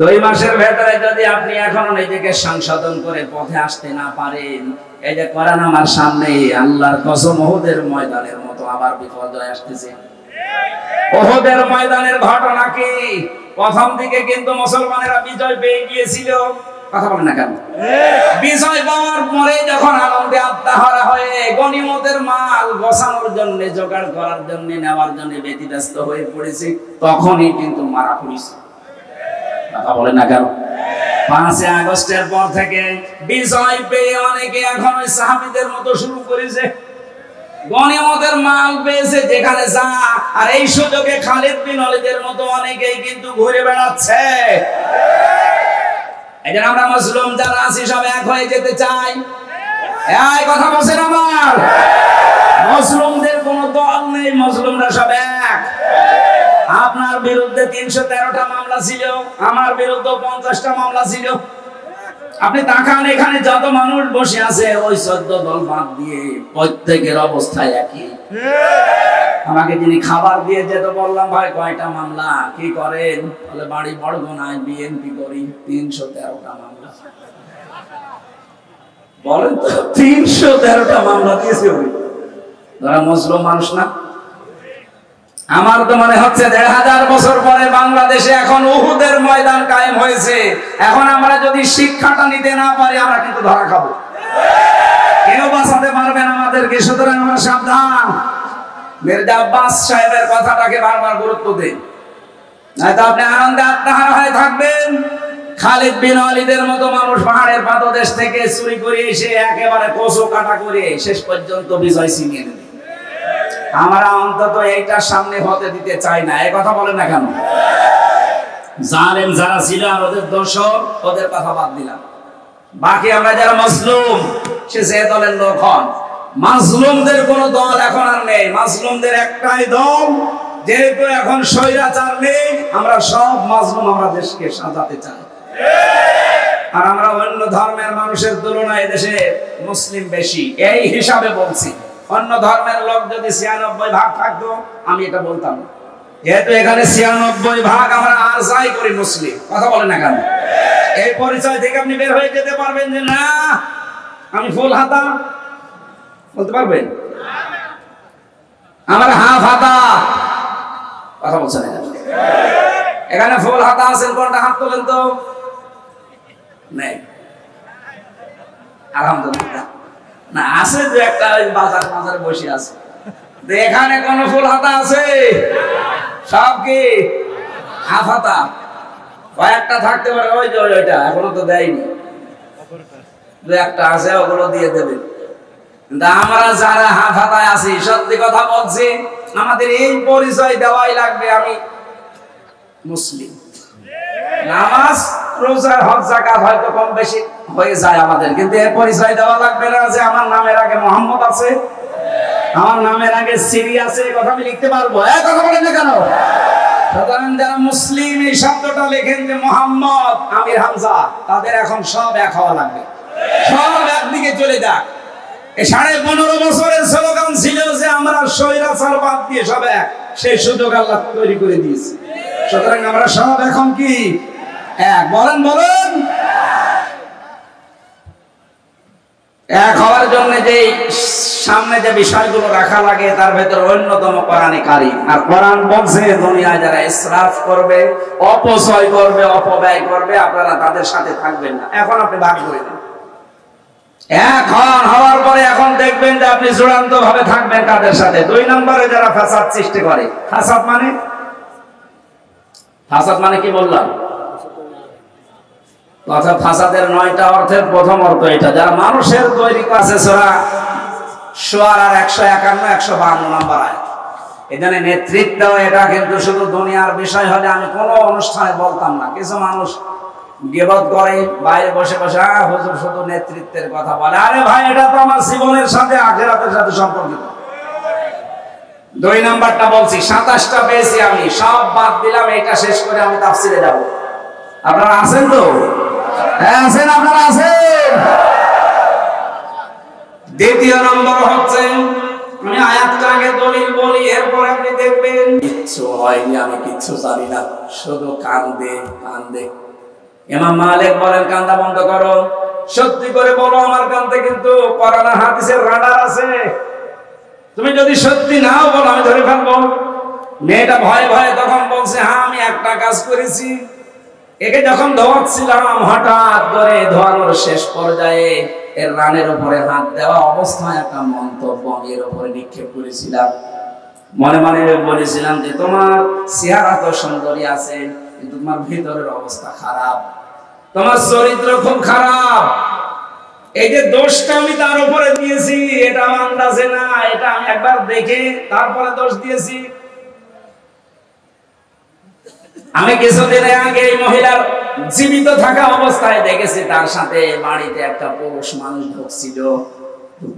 2 মাসের ভেতরে যদি আপনি এখনো নিজেকে সংশোধন করে পথে আসতে না পারেন, এই যে কোরআন আমার সামনে, আল্লাহর কসম উহুদের ময়দানের মতো আবার বিপর্যয় আসতেছে। উহুদের ময়দানের ঘটনা কি? প্রথম দিকে কিন্তু মুসলমানেরা বিজয় পেয়ে গিয়েছিল, কথা বলেন না কেন? বিজয় পাওয়ার পরে যখন আনন্দে আত্মহারা হয়ে গনিমতের মাল গোছানোর জন্য, জোগাড় করার জন্য, নেওয়ার জন্য ব্যতিব্যস্ত হয়ে পড়েছে, তখনই কিন্তু মারা পড়েছে, কথা বলেন না কেন? 5 আগস্টের পর থেকে বিজয় পেয়ে অনেকে এখন ওই সাহাবীদের মতো শুরু করেছে, গনিমতের মাল পেয়েছে যেখানে যা। আর এই সুযোগে খালিদ বিন ওয়ালিদের মতো অনেকেই কিন্তু ঘুরে বেড়াচ্ছে। এই আমরা মুসলিম যারা আছি সব এক হয়ে যেতে চাই, এই কথা বলছেন আমার। মুসলিমদের কোন দল নেই, মুসলিমরা সব এক। আপনার বিরুদ্ধে 313টা মামলা ছিল, আমার বিরুদ্ধে 50টা মামলা ছিল। আপনি তাকান এখানে যত মানুষ বসে আছে, ওই 14 দল বাদ দিয়ে প্রত্যেকের অবস্থা একই। আমাকে যিনি খাবার দিয়ে যেতে বললাম, ভাই কয়টা মামলা, কি করেন? বলে বাড়ি বড়গোনায় বিএনপি করি। 313টা মামলা। বলেন তো 313টা মামলা দিয়েছে ওই, যারা মুসলিম মানুষ না? আমার তো মনে হচ্ছে 1500 বছর পরে বাংলাদেশে এখন উহুদের ময়দান কায়েম হয়েছে। এখন আমরা যদি শিক্ষাটা নিতে না পারি, আমরা কিন্তু ধরা খাবো, কেউ বাঁচাতে পারবেন আমাদেরকে। সুতরাং আমরা সাবধান। মির্জা আব্বাস সাহেবের কথাটাকে বারবার গুরুত্ব দেন, নয়তো আপনি আনন্দে আত্মহারা হয়ে থাকবেন। খালিদ বিন ওয়ালিদের মতো মানুষ পাহাড়ের পাদদেশ থেকে চুরি করে এসে একেবারে কচু কাটা করে শেষ পর্যন্ত বিজয় ছিনিয়ে নেবে। আমরা অন্তত এইটার সামনে হতে দিতে চাই না, এই কথা বলেন না কেন? জালেম যারা ছিল আর ওদের দোষর, ওদের কথা বাদ দিলাম। বাকি আমরা যারা মাজলুম, সে যে দলের লোক হন, মাজলুমদের কোন দল এখন আর নেই। মাজলুমদের একটাই দল, যেহেতু এখন স্বৈরাচার নেই, আমরা সব মাজলুম আমরা দেশকে সাজাতে চাই। আর আমরা অন্য ধর্মের মানুষের তুলনায় দেশে মুসলিম বেশি, এই হিসাবে বলছি। অন্য ধর্মের লোক যদি ৯৬ ভাগ থাকতো আমি এটা বলতাম না। যেহেতু এখানে ৯৬ ভাগ আমরা আর যাই করি মুসলিম, কথা বলেন না কেন? এই পরিচয় থেকে আপনি বের হয়ে যেতে পারবেন যে না আমি ফুল হাতা, বলতে পারবেন? আমার হাফ হাতা, কথা বলছেন এখানে ফুল হাতা আছেন কোনটা? হাত তোলেন তো। নেই, আলহামদুলিল্লাহ। না আছে যে একটা বাজার বাজারে বসে আছে, এখানে কোন ফুল হাতা আছে? সব কি হাফ হাতা? কয়েকটা থাকতে পারে, ওই যে ওইটা এখনো তো দেয়নি, দু একটা আছে, ওগুলো দিয়ে দেবে। কিন্তু আমরা যারা হাফ হাতায় আছি, সত্যি কথা বলছি, আমাদের এই পরিচয় দেওয়াই লাগবে আমি মুসলিম। নামাজ রোজা হজ যাকাত হয়তো কম বেশি হয়ে যায় আমাদের, কিন্তু এর পরিচয় দেওয়া লাগবে না যে আমার নামের আগে মোহাম্মদ আছে, আমার নামের আগে সিরি আছে, কথা আমি লিখতে পারবো। কথা বলেন না কেন? সুতরাং যারা মুসলিম এই শব্দটা লেখেন যে মোহাম্মদ, আমির, হামজা, তাদের এখন সব এক হওয়া লাগবে, সব একদিকে চলে যাক। এই ১৫.৫ বছরের স্লোগান ছিল যে আমরা স্বৈরাচার বাদ দিয়ে সব এক, সেই সুযোগ আল্লাহ তৈরি করে দিয়েছে। সুতরাং আমরা সব এখন কি এক? বলেন বলেন। এক হওয়ার জন্য যে সামনে যে বিষয়গুলো রাখা লাগে তার ভেতর অন্যতম কোরআনে কারীম। আর কোরআন বলছে দুনিয়ায় যারা ইসরাফ করবে, অপচয় করবে, অপব্যয় করবে, আপনারা তাদের সাথে থাকবেন না। এখন আপনি ভাগ করে দিন। এখন হওয়ার পরে এখন দেখবেন যে আপনি চূড়ান্ত ভাবে থাকবেন তাদের সাথে। ২ নম্বরে যারা ফাসাদ সৃষ্টি করে। ফাসাদ মানে কি বললাম? অর্থাৎ ফাসাদের ৯টা অর্থের প্রথম অর্থ এটা, যারা মানুষের তৈরি কাছে। সূরা শুআরার ১৫১ ১৫২ নম্বর আয়াত। এখানে নেতৃত্ব, এটা কিন্তু শুধু দুনিয়ার বিষয় হলে আমি কোনো অনুষ্ঠানে বলতাম না। কিছু মানুষ গীবত করে, বাইরে বসে বসে হুজুর শুধু নেতৃত্বের কথা বলে। আরে ভাই, এটা তো আমার জীবনের সাথে আখিরাতের সাথে সম্পর্কিত। ২ নাম্বারটা বলছি, ২৭টা পেয়েছি আমি, সব বাদ দিলাম, এটা শেষ করে আমি তাফসিরে যাব। আপনারা আছেন তো? হ্যাঁ আছেন, আপনারা আছেন। ২য় নম্বর হচ্ছে, আমি আয়াতটা আগে দলিল বলি, এরপর আপনি দেখবেন কিচ্ছু হয়নি, আমি কিচ্ছু জানি না, শুধু কান্দে কান্দে। ইমাম মালিক বলেন কান্দা বন্ধ করো, সত্যি করে বলো আমার কান্দে কিন্তু কোরআন হাদিসের রাডার আছে। তুমি যদি সত্যি নাও বলো আমি ধরে ফেলবো। মেয়েটা ভয়ে ভয়ে তখন বলছে, হ্যাঁ আমি একটা কাজ করেছি। একে যখন ধোয়াচ্ছিলাম, হঠাৎ করে ধোয়ানোর শেষ পর্যায়ে এর রানের উপরে হাত দেওয়া অবস্থায় একটা মন্তব্য আমি এর উপরে নিক্ষেপ করেছিলাম। মনে মনে বলেছিলাম যে তোমার চেহারা তো সুন্দরী আছে, কিন্তু তোমার ভিতরের অবস্থা খারাপ, তোমার চরিত্র খুব খারাপ। এই যে দোষটা আমি তার উপরে দিয়েছি, এটা আন্দাজে না, এটা আমি একবার দেখে তারপরে দোষ দিয়েছি। আমি কিছুদিন আগে এই মহিলার জীবিত থাকা অবস্থায় দেখেছি তার সাথে বাড়িতে একটা পুরুষ মানুষ ঢুকছিল।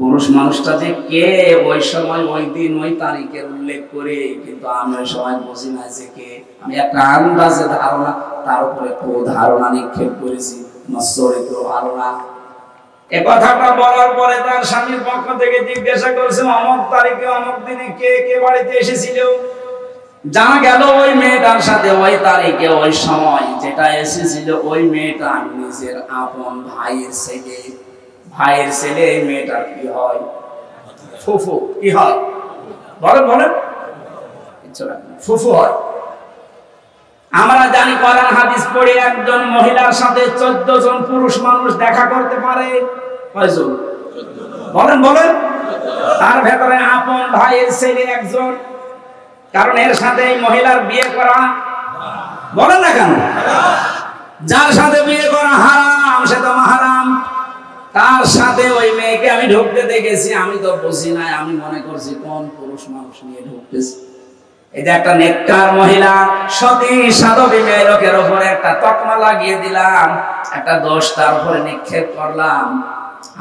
পুরুষ মানুষটা যে কে ওই সময়, ওই দিন, ওই তারিখের উল্লেখ করে, কিন্তু আমি ওই সময় বুঝি না যে কে। আমি একটা আন্দাজে ধারণা, তার উপরে ধারণা নিক্ষেপ করেছি, চরিত্র ভালো না। এ কথাটা বলার পরে তার স্বামীর পক্ষ থেকে জিজ্ঞাসা করেছে, অমুক তারিখে অমুক দিনে কে কে বাড়িতে এসেছিল। জানা গেল ওই মেয়েটার সাথে ওই তারিখে ওই সময় যেটা এসেছিল ওই মেয়েটা নিজের আপন ভাইয়ের ছেলে। ভাইয়ের ছেলে এই মেয়েটার কি হয়? ফুফু। কি হয় বলেন বলেন? ফুফু হয়। আমরা জানি কোরআন হাদিস পড়ে একজন মহিলার সাথে 14 জন পুরুষ মানুষ দেখা করতে পারে। কয়জন? বলেন বলেন? তার ভেতরে আপন ভাইয়ের ছেলে একজন, কারণ এর সাথে এই মহিলার বিয়ে করা, বলেন না কেন? যার সাথে বিয়ে করা হারাম সে তো মাহারাম। তার সাথে ওই মেয়েকে আমি ঢুকতে দেখেছি, আমি তো বুঝি নাই, আমি মনে করছি কোন পুরুষ মানুষ নিয়ে ঢুকতেছি। এটা একটা নেককার মহিলা, সতী সাধবী মেয়ে, লোকের উপরে একটা তকমা লাগিয়ে দিলাম, একটা দোষ তার উপরে নিক্ষেপ করলাম।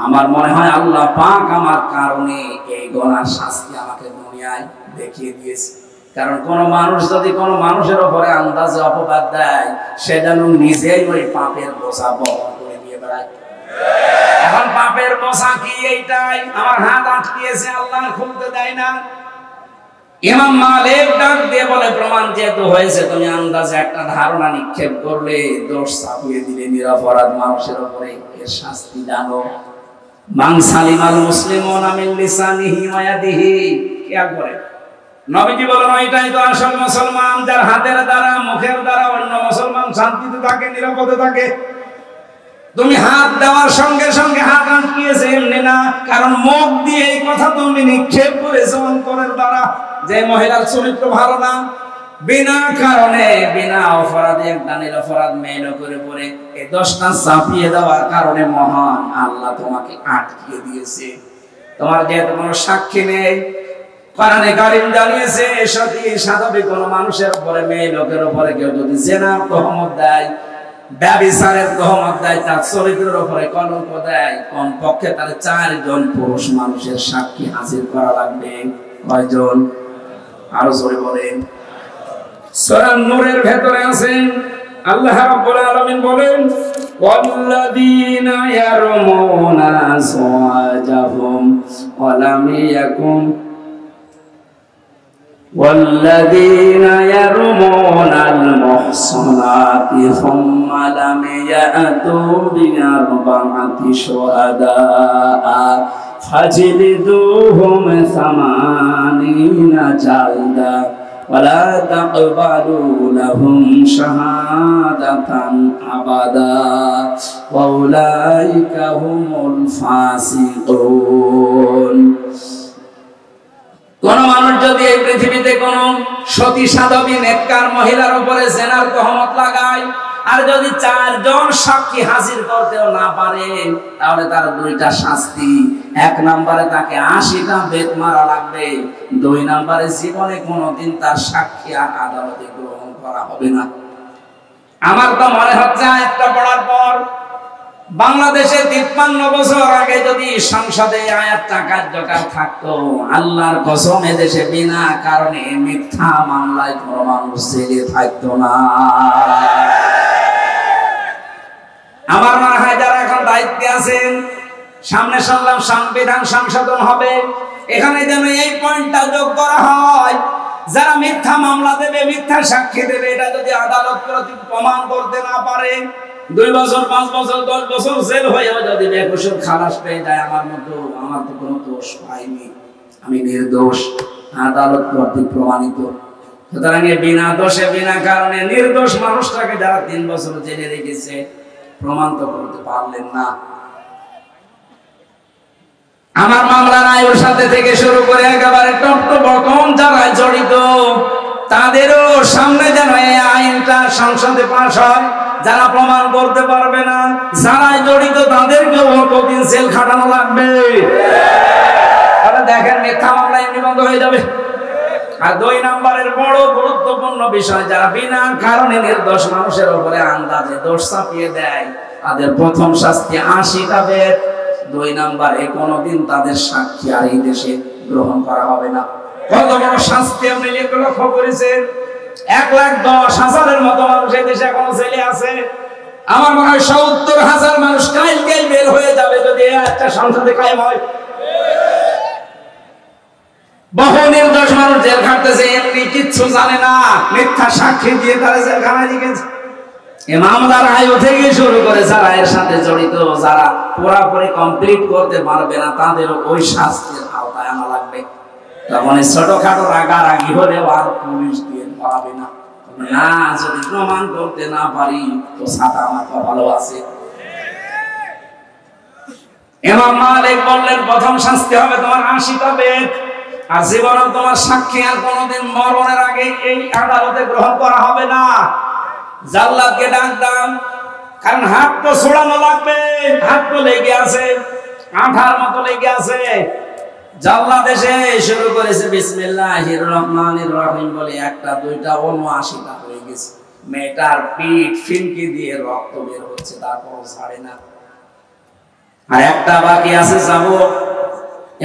আমার মনে হয় আল্লাহ পাক আমার কারণে এই গুনার শাস্তি আমাকে দুনিয়ায় দেখিয়ে দিয়েছে। কারণ কোন মানুষ যদি কোন মানুষের উপরে আন্দাজে অপবাদ দেয়, সে যেন নিজেই ওই পাপের বোঝা বহন করে নিয়ে বেড়ায়। এখন পাপের বোঝা কি? এইটাই, আমার হাত আটকিয়েছে, আল্লাহ খুলতে দেয় না। ইমাম মালিক ডাক দিয়ে বলে, প্রমাণ যেহেতু হয়েছে, তুমি আন্দাজে একটা ধারণা নিক্ষেপ করলে, দোষ চাপিয়ে দিলে নিরপরাধ মানুষের উপরে, এর শাস্তি জানো। মান সালিমাল মুসলিমুনা মিন লিসানিহি ওয়া ইয়াদিহি। খেয়াল করে নবীজি বলেন, এটাই তো আসল মুসলমান, যার হাতের দ্বারা মুখের দ্বারা অন্য মুসলমান শান্তিতে থাকে, নিরাপদে থাকে। তুমি হাত দেওয়ার সঙ্গে সঙ্গে হাত আটকিয়েছে এমনি না, কারণ মুখ দিয়ে এই কথা তুমি নিক্ষেপ করেছো অন্তরের দ্বারা যে মহিলার চরিত্র ভালো না। বিনা কারণে, বিনা অপরাধে একটা নিরপরাধ মেয়ে করে পড়ে এই দোষটা চাপিয়ে দেওয়ার কারণে মহান আল্লাহ তোমাকে আটকিয়ে দিয়েছে। তোমার যেহেতু কোনো সাক্ষী নেই, কোরআনে কারীম জানিয়েছে, সতী সাধবী কোন মানুষের উপরে, মেয়ে লোকের উপরে কেউ যদি জিনার তহমত দেয়, ব্যভিচারের তহমত দেয়, তার চরিত্রের উপরে কলঙ্ক দেয়, কমপক্ষে তার 4 জন পুরুষ মানুষের সাক্ষী হাজির করা লাগবে। কয়জন? আরো জোরে বলেন। সূরা নূরের ভেতরে আছে, আল্লাহ রাব্বুল আলামিন বলেন, ওয়াল্লাযীনা ইয়ারমুনা আযওয়াজাহুম ওয়া লাম ইয়াকুম والذين يرمون المحصنات ثم لم يأتوا بأربعة شهداء فاجلدوهم 80 جلدة ولا تقبلوا لهم شهادة أبدا وأولئك هم الفاسقون। কোন মানুষ যদি এই পৃথিবীতে কোন সতী সাধবী নেককার মহিলার উপরে জিনার তহমত লাগায়, আর যদি 4 জন সাক্ষী হাজির করতেও না পারে, তাহলে তার 2টা শাস্তি। 1 নম্বরে তাকে 80টা বেত মারা লাগবে, 2 নম্বরে জীবনে কোনোদিন তার সাক্ষী আর আদালতে গ্রহণ করা হবে না। আমার তো মনে হচ্ছে আয়াতটা পড়ার পর বাংলাদেশে 53 বছর আগে যদি সংসদে আয়াতটা কার্যকর থাকতো, আল্লাহর কসম এদেশে বিনা কারণে মিথ্যা মামলায় কোনো মানুষ জেলে থাকতো না। আমার মনে হয় যারা এখন দায়িত্বে আছেন, সামনে শুনলাম সংবিধান সংশোধন হবে, এখানে যেন এই পয়েন্টটা যোগ করা হয়, যারা মিথ্যা মামলা দেবে, মিথ্যা সাক্ষী দেবে, এটা যদি আদালত প্রমাণ করতে না পারে, 2 বছর 5 বছর 10 বছর জেল হয়েও যদি বেকসুর খালাস পেয়ে যায়, আমার তো কোনো দোষ পাইনি, আমি নির্দোষ, আদালত কর্তৃক প্রমাণিত। সুতরাং বিনা দোষে বিনা কারণে নির্দোষ মানুষটাকে যারা 3 বছর জেলে রেখেছে, প্রমাণ তো করতে পারলেন না। আমার মামলার আয়ুর সাথে থেকে শুরু করে একেবারে টপ টপ রকম যারা জড়িত, তাদেরও সামনে যেন এই আইনটা সংসদে পাশ হয়। যারা প্রমাণ করতে পারবে না, যারা জড়িত, তাদেরকেও কতদিন জেল খাটানো লাগবে। তাহলে দেখেন মিথ্যা মামলা এমনি বন্ধ হয়ে যাবে। আর 2 নম্বরের বড় গুরুত্বপূর্ণ বিষয়, যারা বিনা কারণে নির্দোষ মানুষের উপরে আন্দাজে দোষ চাপিয়ে দেয়, তাদের প্রথম শাস্তি 80টা বেত। 2 নম্বরে কোনোদিন তাদের সাক্ষী আর এই দেশে গ্রহণ করা হবে না। কত বড় শাস্তি আপনি লক্ষ্য করেছেন? 1,10,000-এর মতো মানুষ এই দেশে এখনো জেলে আছে। আমার মনে হয় 70,000 মানুষ কালকেই বের হয়ে যাবে যদি একটা সংসদে কায়েম হয়। বহু নির্দোষ মানুষ জেল খাটতেছে, এমনি কিচ্ছু জানে না, মিথ্যা সাক্ষী দিয়ে তারা জেলখানায় লিখেছে। এই মামলার আয়ু থেকে শুরু করে যারা এর সাথে জড়িত, যারা পুরোপুরি কমপ্লিট করতে পারবে না, তাদের ওই শাস্তির আওতায় আনা লাগবে। তখন ছোটখাটো রাগারাগি হলে আর পুলিশ দিয়ে পাবে না। না, যদি প্রমাণ করতে না পারি তো সাথে আমার ভালো আছে। ইমাম মালিক বললেন, প্রথম শাস্তি হবে তোমার 80টা বেত, আর জীবনে তোমার সাক্ষী আর কোনোদিন মরণের আগে এই আদালতে গ্রহণ করা হবে না। জাল্লাদকে ডাক দাও, কারণ হাত তো ছড়ানো লাগবে, হাত তো লেগে আছে, আঠার মতো লেগে আছে। জাল্লাদ এসে শুরু করেছে বিসমিল্লাহির রহমানির রহিম বলে, 1টা 2টা 79টা হয়ে গেছে। মেয়েটার পিঠ ফিনকি দিয়ে রক্ত বের হচ্ছে, তারপরও ছাড়ে না। আর একটা বাকি আছে যাব।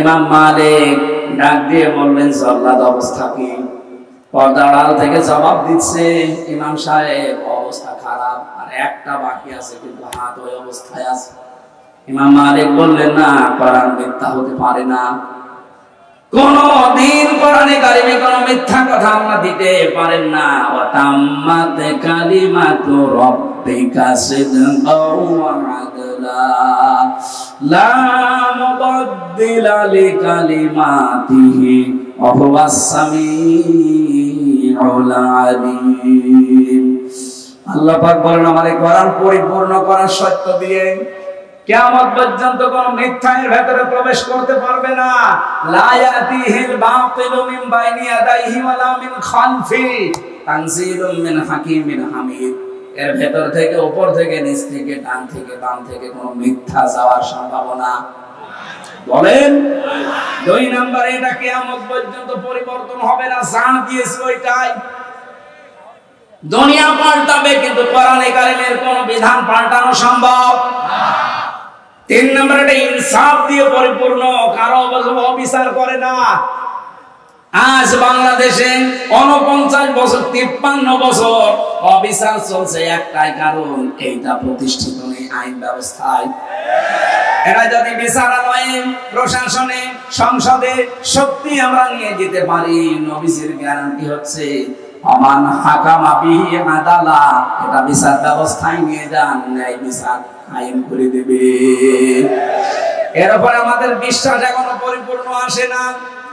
ইমাম মালিক ডাক দিয়ে বললেন, জাল্লাদ অবস্থা কি? পর্দার আড়াল থেকে জবাব দিচ্ছে, ইমাম সাহেব অবস্থা খারাপ, আর একটা বাকি আছে, কিন্তু হাত ওই অবস্থায় আছে। ইমাম মালিক বললেন, না, কোরআন মিথ্যা হতে পারে না, কোনদিন কোরআনে কারিমে কোন মিথ্যা কথা আমরা দিতে পারেন না। ওয়া তাম্মাত কালিমাতু রাব্বিকা সিদকাও ওয়া আদলা লা মুবাদদিলা লিকালিমাতিহি ওয়া হুয়াস সামিউল আলিম। আল্লাহ পাক বলেন, আমার এই কোরআন পরিপূর্ণ করার সত্য দিয়ে কিয়ামত পর্যন্ত কোন মিথ্যা এর ভিতরে প্রবেশ করতে পারবে না। লা ইয়াতিহিল বাতিলু মিন বাইনি ইয়াদাইহি ওয়ালা মিন খালফি তানজিলুম মিন হাকিমিন হামিদ। এর ভেতর থেকে, উপর থেকে, নিচ থেকে, ডান থেকে, বাম থেকে কোন মিথ্যা যাওয়ার সম্ভাবনা বলেন। 2 নাম্বার, এটা কিয়ামত পর্যন্ত পরিবর্তন হবে না, যা দিয়েছে ওইটাই। দুনিয়া পাল্টাবে, কিন্তু কোরআনে কারিমের কোন বিধান পাল্টানো সম্ভব না। 3 নম্বর, এটা ইনসাফ দিয়ে পরিপূর্ণ, কারো অবিচার করে না। আজ বাংলাদেশে 49 বছর 53 বছর অবিচার চলছে, একটাই কারণ, এইটা প্রতিষ্ঠিত নেই আইন ব্যবস্থায়। এরা যদি বিচারালয়ে, প্রশাসনে, সংসদে সত্যি আমরা নিয়ে যেতে পারি, নবীজির গ্যারান্টি হচ্ছে আমান হাকামা বিহি আদালা, এটা বিচার ব্যবস্থায় নিয়ে যান, ন্যায় বিচার আইন করে দেবে। এর উপর আমাদের বিশ্বাস এখনো পরিপূর্ণ আসে না।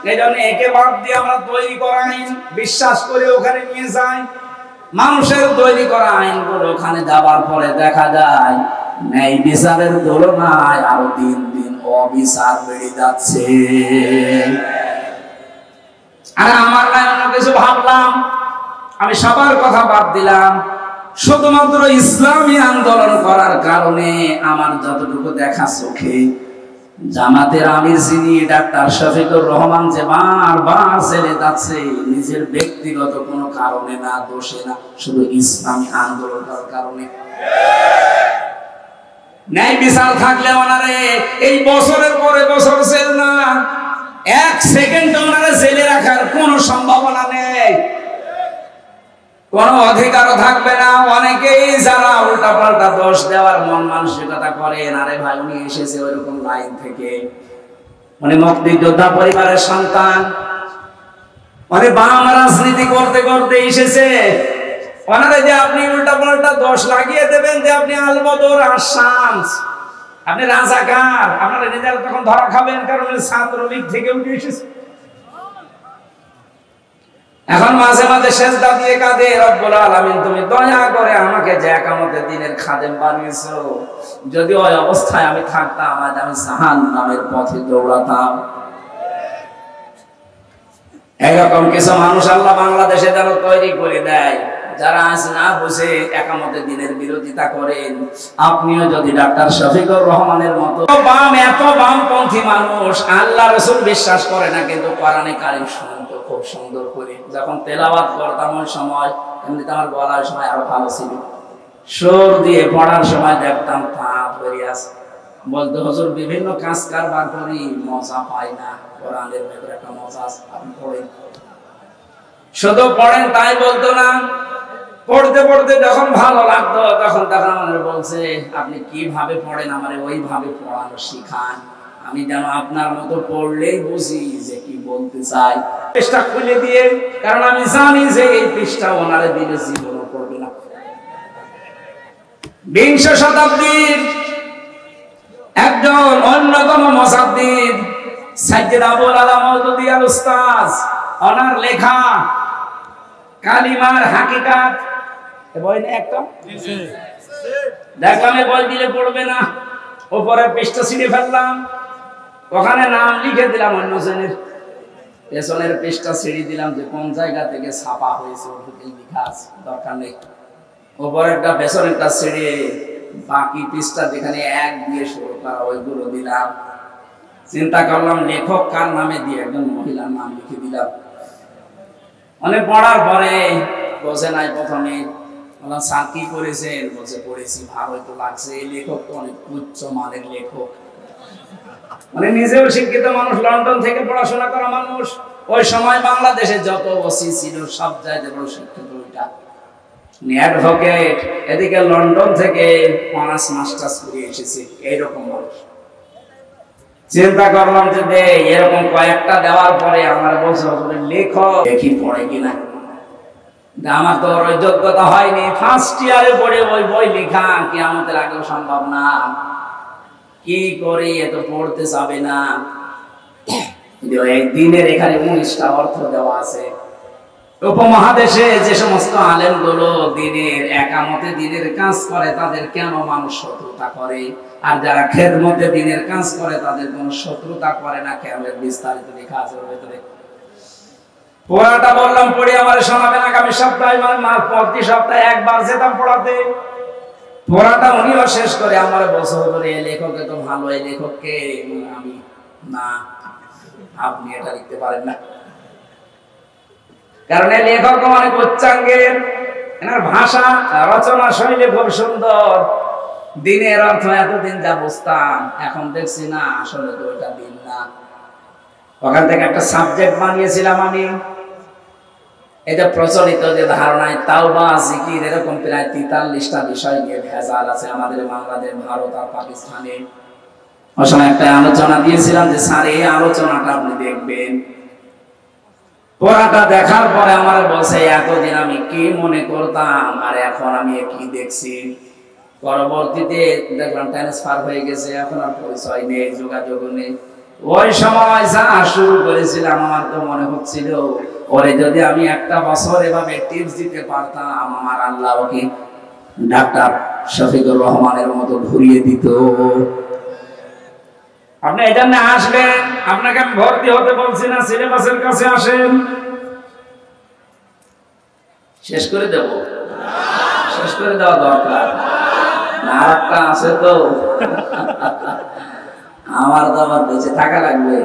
এইজন্য একে বাদ দিয়ে আমরা তৈরি করা আইন বিশ্বাস করে ওখানে নিয়ে যাই। মানুষের তৈরি করা আইনগুলো ওখানে যাবার পরে দেখা যায় ন্যায় বিচারের তুলনায় আরো দিন দিন অবিচার বেড়ে যাচ্ছে। আর আমার অন্য কিছু ভাবলাম, আমি সবার কথা বাদ দিলাম, শুধুমাত্র ইসলামী আন্দোলন করার কারণে আমার যতটুকু দেখা চোখে, জামাতের আমির যিনি ডাক্তার শফিকুর রহমান যে বারবার জেলে যাচ্ছে, নিজের ব্যক্তিগত কোনো কারণে না, দোষে না, শুধু ইসলামী আন্দোলন করার কারণে। ন্যায় বিচার থাকলে ওনারে এই বছরের পরে বছর জেল না, 1 সেকেন্ড ওনারে জেলে রাখার কোনো সম্ভাবনা নেই, কোন অধিকারও থাকবে না। অনেকেই যারা উল্টা পাল্টা দোষ দেওয়ার মন মানসিকতা করেন, আরে ভাই উনি এসেছে ওইরকম লাইন থেকে, মানে মুক্তিযোদ্ধা পরিবারের সন্তান, মানে বাম রাজনীতি করতে করতে এসেছে, ওনারে যে আপনি উল্টা পাল্টা দোষ লাগিয়ে দেবেন যে আপনি আলবদর আসামস, আপনি রাজাকার, আপনারা নিজেরা তখন ধরা খাবেন, কারণ ছাত্রলীগ থেকে উঠে এসেছে। এখন মাঝে মাঝে সেজদা দিয়ে কাঁদে, রব্বুল আলামিন তুমি দয়া করে আমাকে যে একামতের দিনের খাদেম বানিয়েছো, যদি ওই অবস্থায় আমি থাকতাম আজ আমি জাহান্নামের পথে দৌড়াতাম। এরকম কিছু মানুষ আল্লাহ বাংলাদেশে যেন তৈরি করে দেয়, যারা আজ না বুঝে একামতের দিনের বিরোধিতা করেন। আপনিও যদি ডাক্তার শফিকুর রহমানের মতো এত বামপন্থী মানুষ, আল্লাহ রাসূল বিশ্বাস করে না, কিন্তু কোরআনে কারীম শুনতো খুব সুন্দর করে, যখন তেলাওয়াত করতাম ওই সময়, এমনিতে আমার বলার সময় আরো ভালো ছিল, সুর দিয়ে পড়ার সময় দেখতাম তা ধরে আছে, বলতে হুজুর বিভিন্ন কাজ কারবার করি, মজা পাই না, কোরআনের ভেতরে একটা মজা আছে, আপনি পড়েন। শুধু পড়েন তাই বলতো না, পড়তে পড়তে যখন ভালো লাগতো তখন আমাদের বলছে আপনি কিভাবে পড়েন, আমারে ওইভাবে পড়ানো শিখান, আমি যেন আপনার মতো পড়লেই বুঝি যে কি বলতে চাই। পৃষ্ঠা খুলে দিয়ে, কারণ আমি জানি যে এই পৃষ্ঠা ওনারে দিলে জীবনও পড়বে না। 20 শতাব্দীর একজন অন্যতম মুজাদ্দিদ সাইয়্যিদ আবুল আলা মওদুদী আল উস্তাজ, ওনার লেখা কালিমার হাকিকাত, বই না একটা দেখলাম, বই দিলে পড়বে না, উপরে পৃষ্ঠা ছিঁড়ে ফেললাম, ওখানে নাম লিখে দিলাম অন্য জনের, পেছনের পৃষ্ঠা ছিঁড়ে দিলাম যে কোন জায়গা থেকে ছাপা হয়েছে, ওখানে লেখা আছে, দরকার নেই। উপরেরটা পেছনেরটা ছিঁড়ে বাকি পৃষ্ঠা যেখানে 1 দিয়ে শুরু করা ওইগুলো দিলাম। চিন্তা করলাম লেখক কার নামে দিয়ে একজন মহিলার নাম লিখে দিলাম। অনেক পড়ার পরে বোঝে নাই, প্রথমে বললাম স্যার কি করেছেন, বলছে পড়েছি, ভালোই তো লাগছে, এই লেখক তো অনেক উচ্চ মানের লেখক। মানে নিজেও শিক্ষিত মানুষ, লন্ডন থেকে পড়াশোনা করা মানুষ। ওই সময় বাংলাদেশে যত ওসি ছিল সব জায়গায় বড় শিক্ষিত ওইটা অ্যাডভোকেট, এদিকে লন্ডন থেকে অনার্স মাস্টার্স করে এসেছে এইরকম মানুষ। চিন্তা করলাম যে এরকম কয়েকটা দেওয়ার পরে আমার বলছে লেখো, দেখি পড়ে কিনা। আমার তো ওই যোগ্যতা হয়নি, ফার্স্ট ইয়ারে পড়ে ওই বই লেখা কি আমাদের আগেও সম্ভব না, কি করে এত পড়তে যাবে না। দিনের এখানে 19টা অর্থ দেওয়া আছে। উপমহাদেশে যে সমস্ত আলেম গুলো দিনের একামতে দিনের কাজ করে তাদের কেন মানুষ শত্রুতা করে, আর যারা খেদমতে দিনের কাজ করে তাদের কোন শত্রুতা করে না কেন, বিস্তারিত লেখা আছে ওর ভেতরে। পড়াটা বললাম পড়ে আমার শোনাবেন আগামী সপ্তাহে, প্রতি সপ্তাহে একবার যেতাম পড়াতে। পড়াটা উনিও শেষ করে আমার বছর ধরে এই লেখকে তো ভালো, এই লেখককে আমি না, আপনি এটা লিখতে পারেন না, কারণ এই লেখক অনেক উচ্চাঙ্গের, এনার ভাষা রচনা শৈলী খুব সুন্দর। দিনের অর্থ এতদিন যা বুঝতাম এখন দেখছি না আসলে তো ওটা দিন না। ওখান থেকে একটা সাবজেক্ট বানিয়েছিলাম আমি। এটা প্রচলিত যে ধারণায় তাওবা, জিকির, এরকম প্রায় 43টা বিষয় নিয়ে ভেজাল আছে আমাদের বাংলাদেশ, ভারত আর পাকিস্তানে। ওই সময় একটা আলোচনা দিয়েছিলাম যে স্যার এই আলোচনাটা আপনি দেখবেন। পড়াটা দেখার পরে আমার বলছে এতদিন আমি কি মনে করতাম আর এখন আমি কি দেখছি। পরবর্তীতে দেখলাম ট্রান্সফার হয়ে গেছে, এখন আর পরিচয় নেই, যোগাযোগ নেই। ওই সময় যা শুরু করেছিলাম আমার তো মনে হচ্ছিল ওরে যদি আমি একটা বছর এভাবে টিপস দিতে পারতাম আমার আল্লাহ ওকে ডাক্তার শফিকুর রহমানের মতো ঘুরিয়ে দিত। আপনি এটা না আসবেন, আপনাকে আমি ভর্তি হতে বলছি না, সিলেবাসের কাছে আসেন, শেষ করে দেব। শেষ করে দেওয়া দরকার, আর একটা আছে তো আমার তো আবার বেঁচে থাকা লাগবে।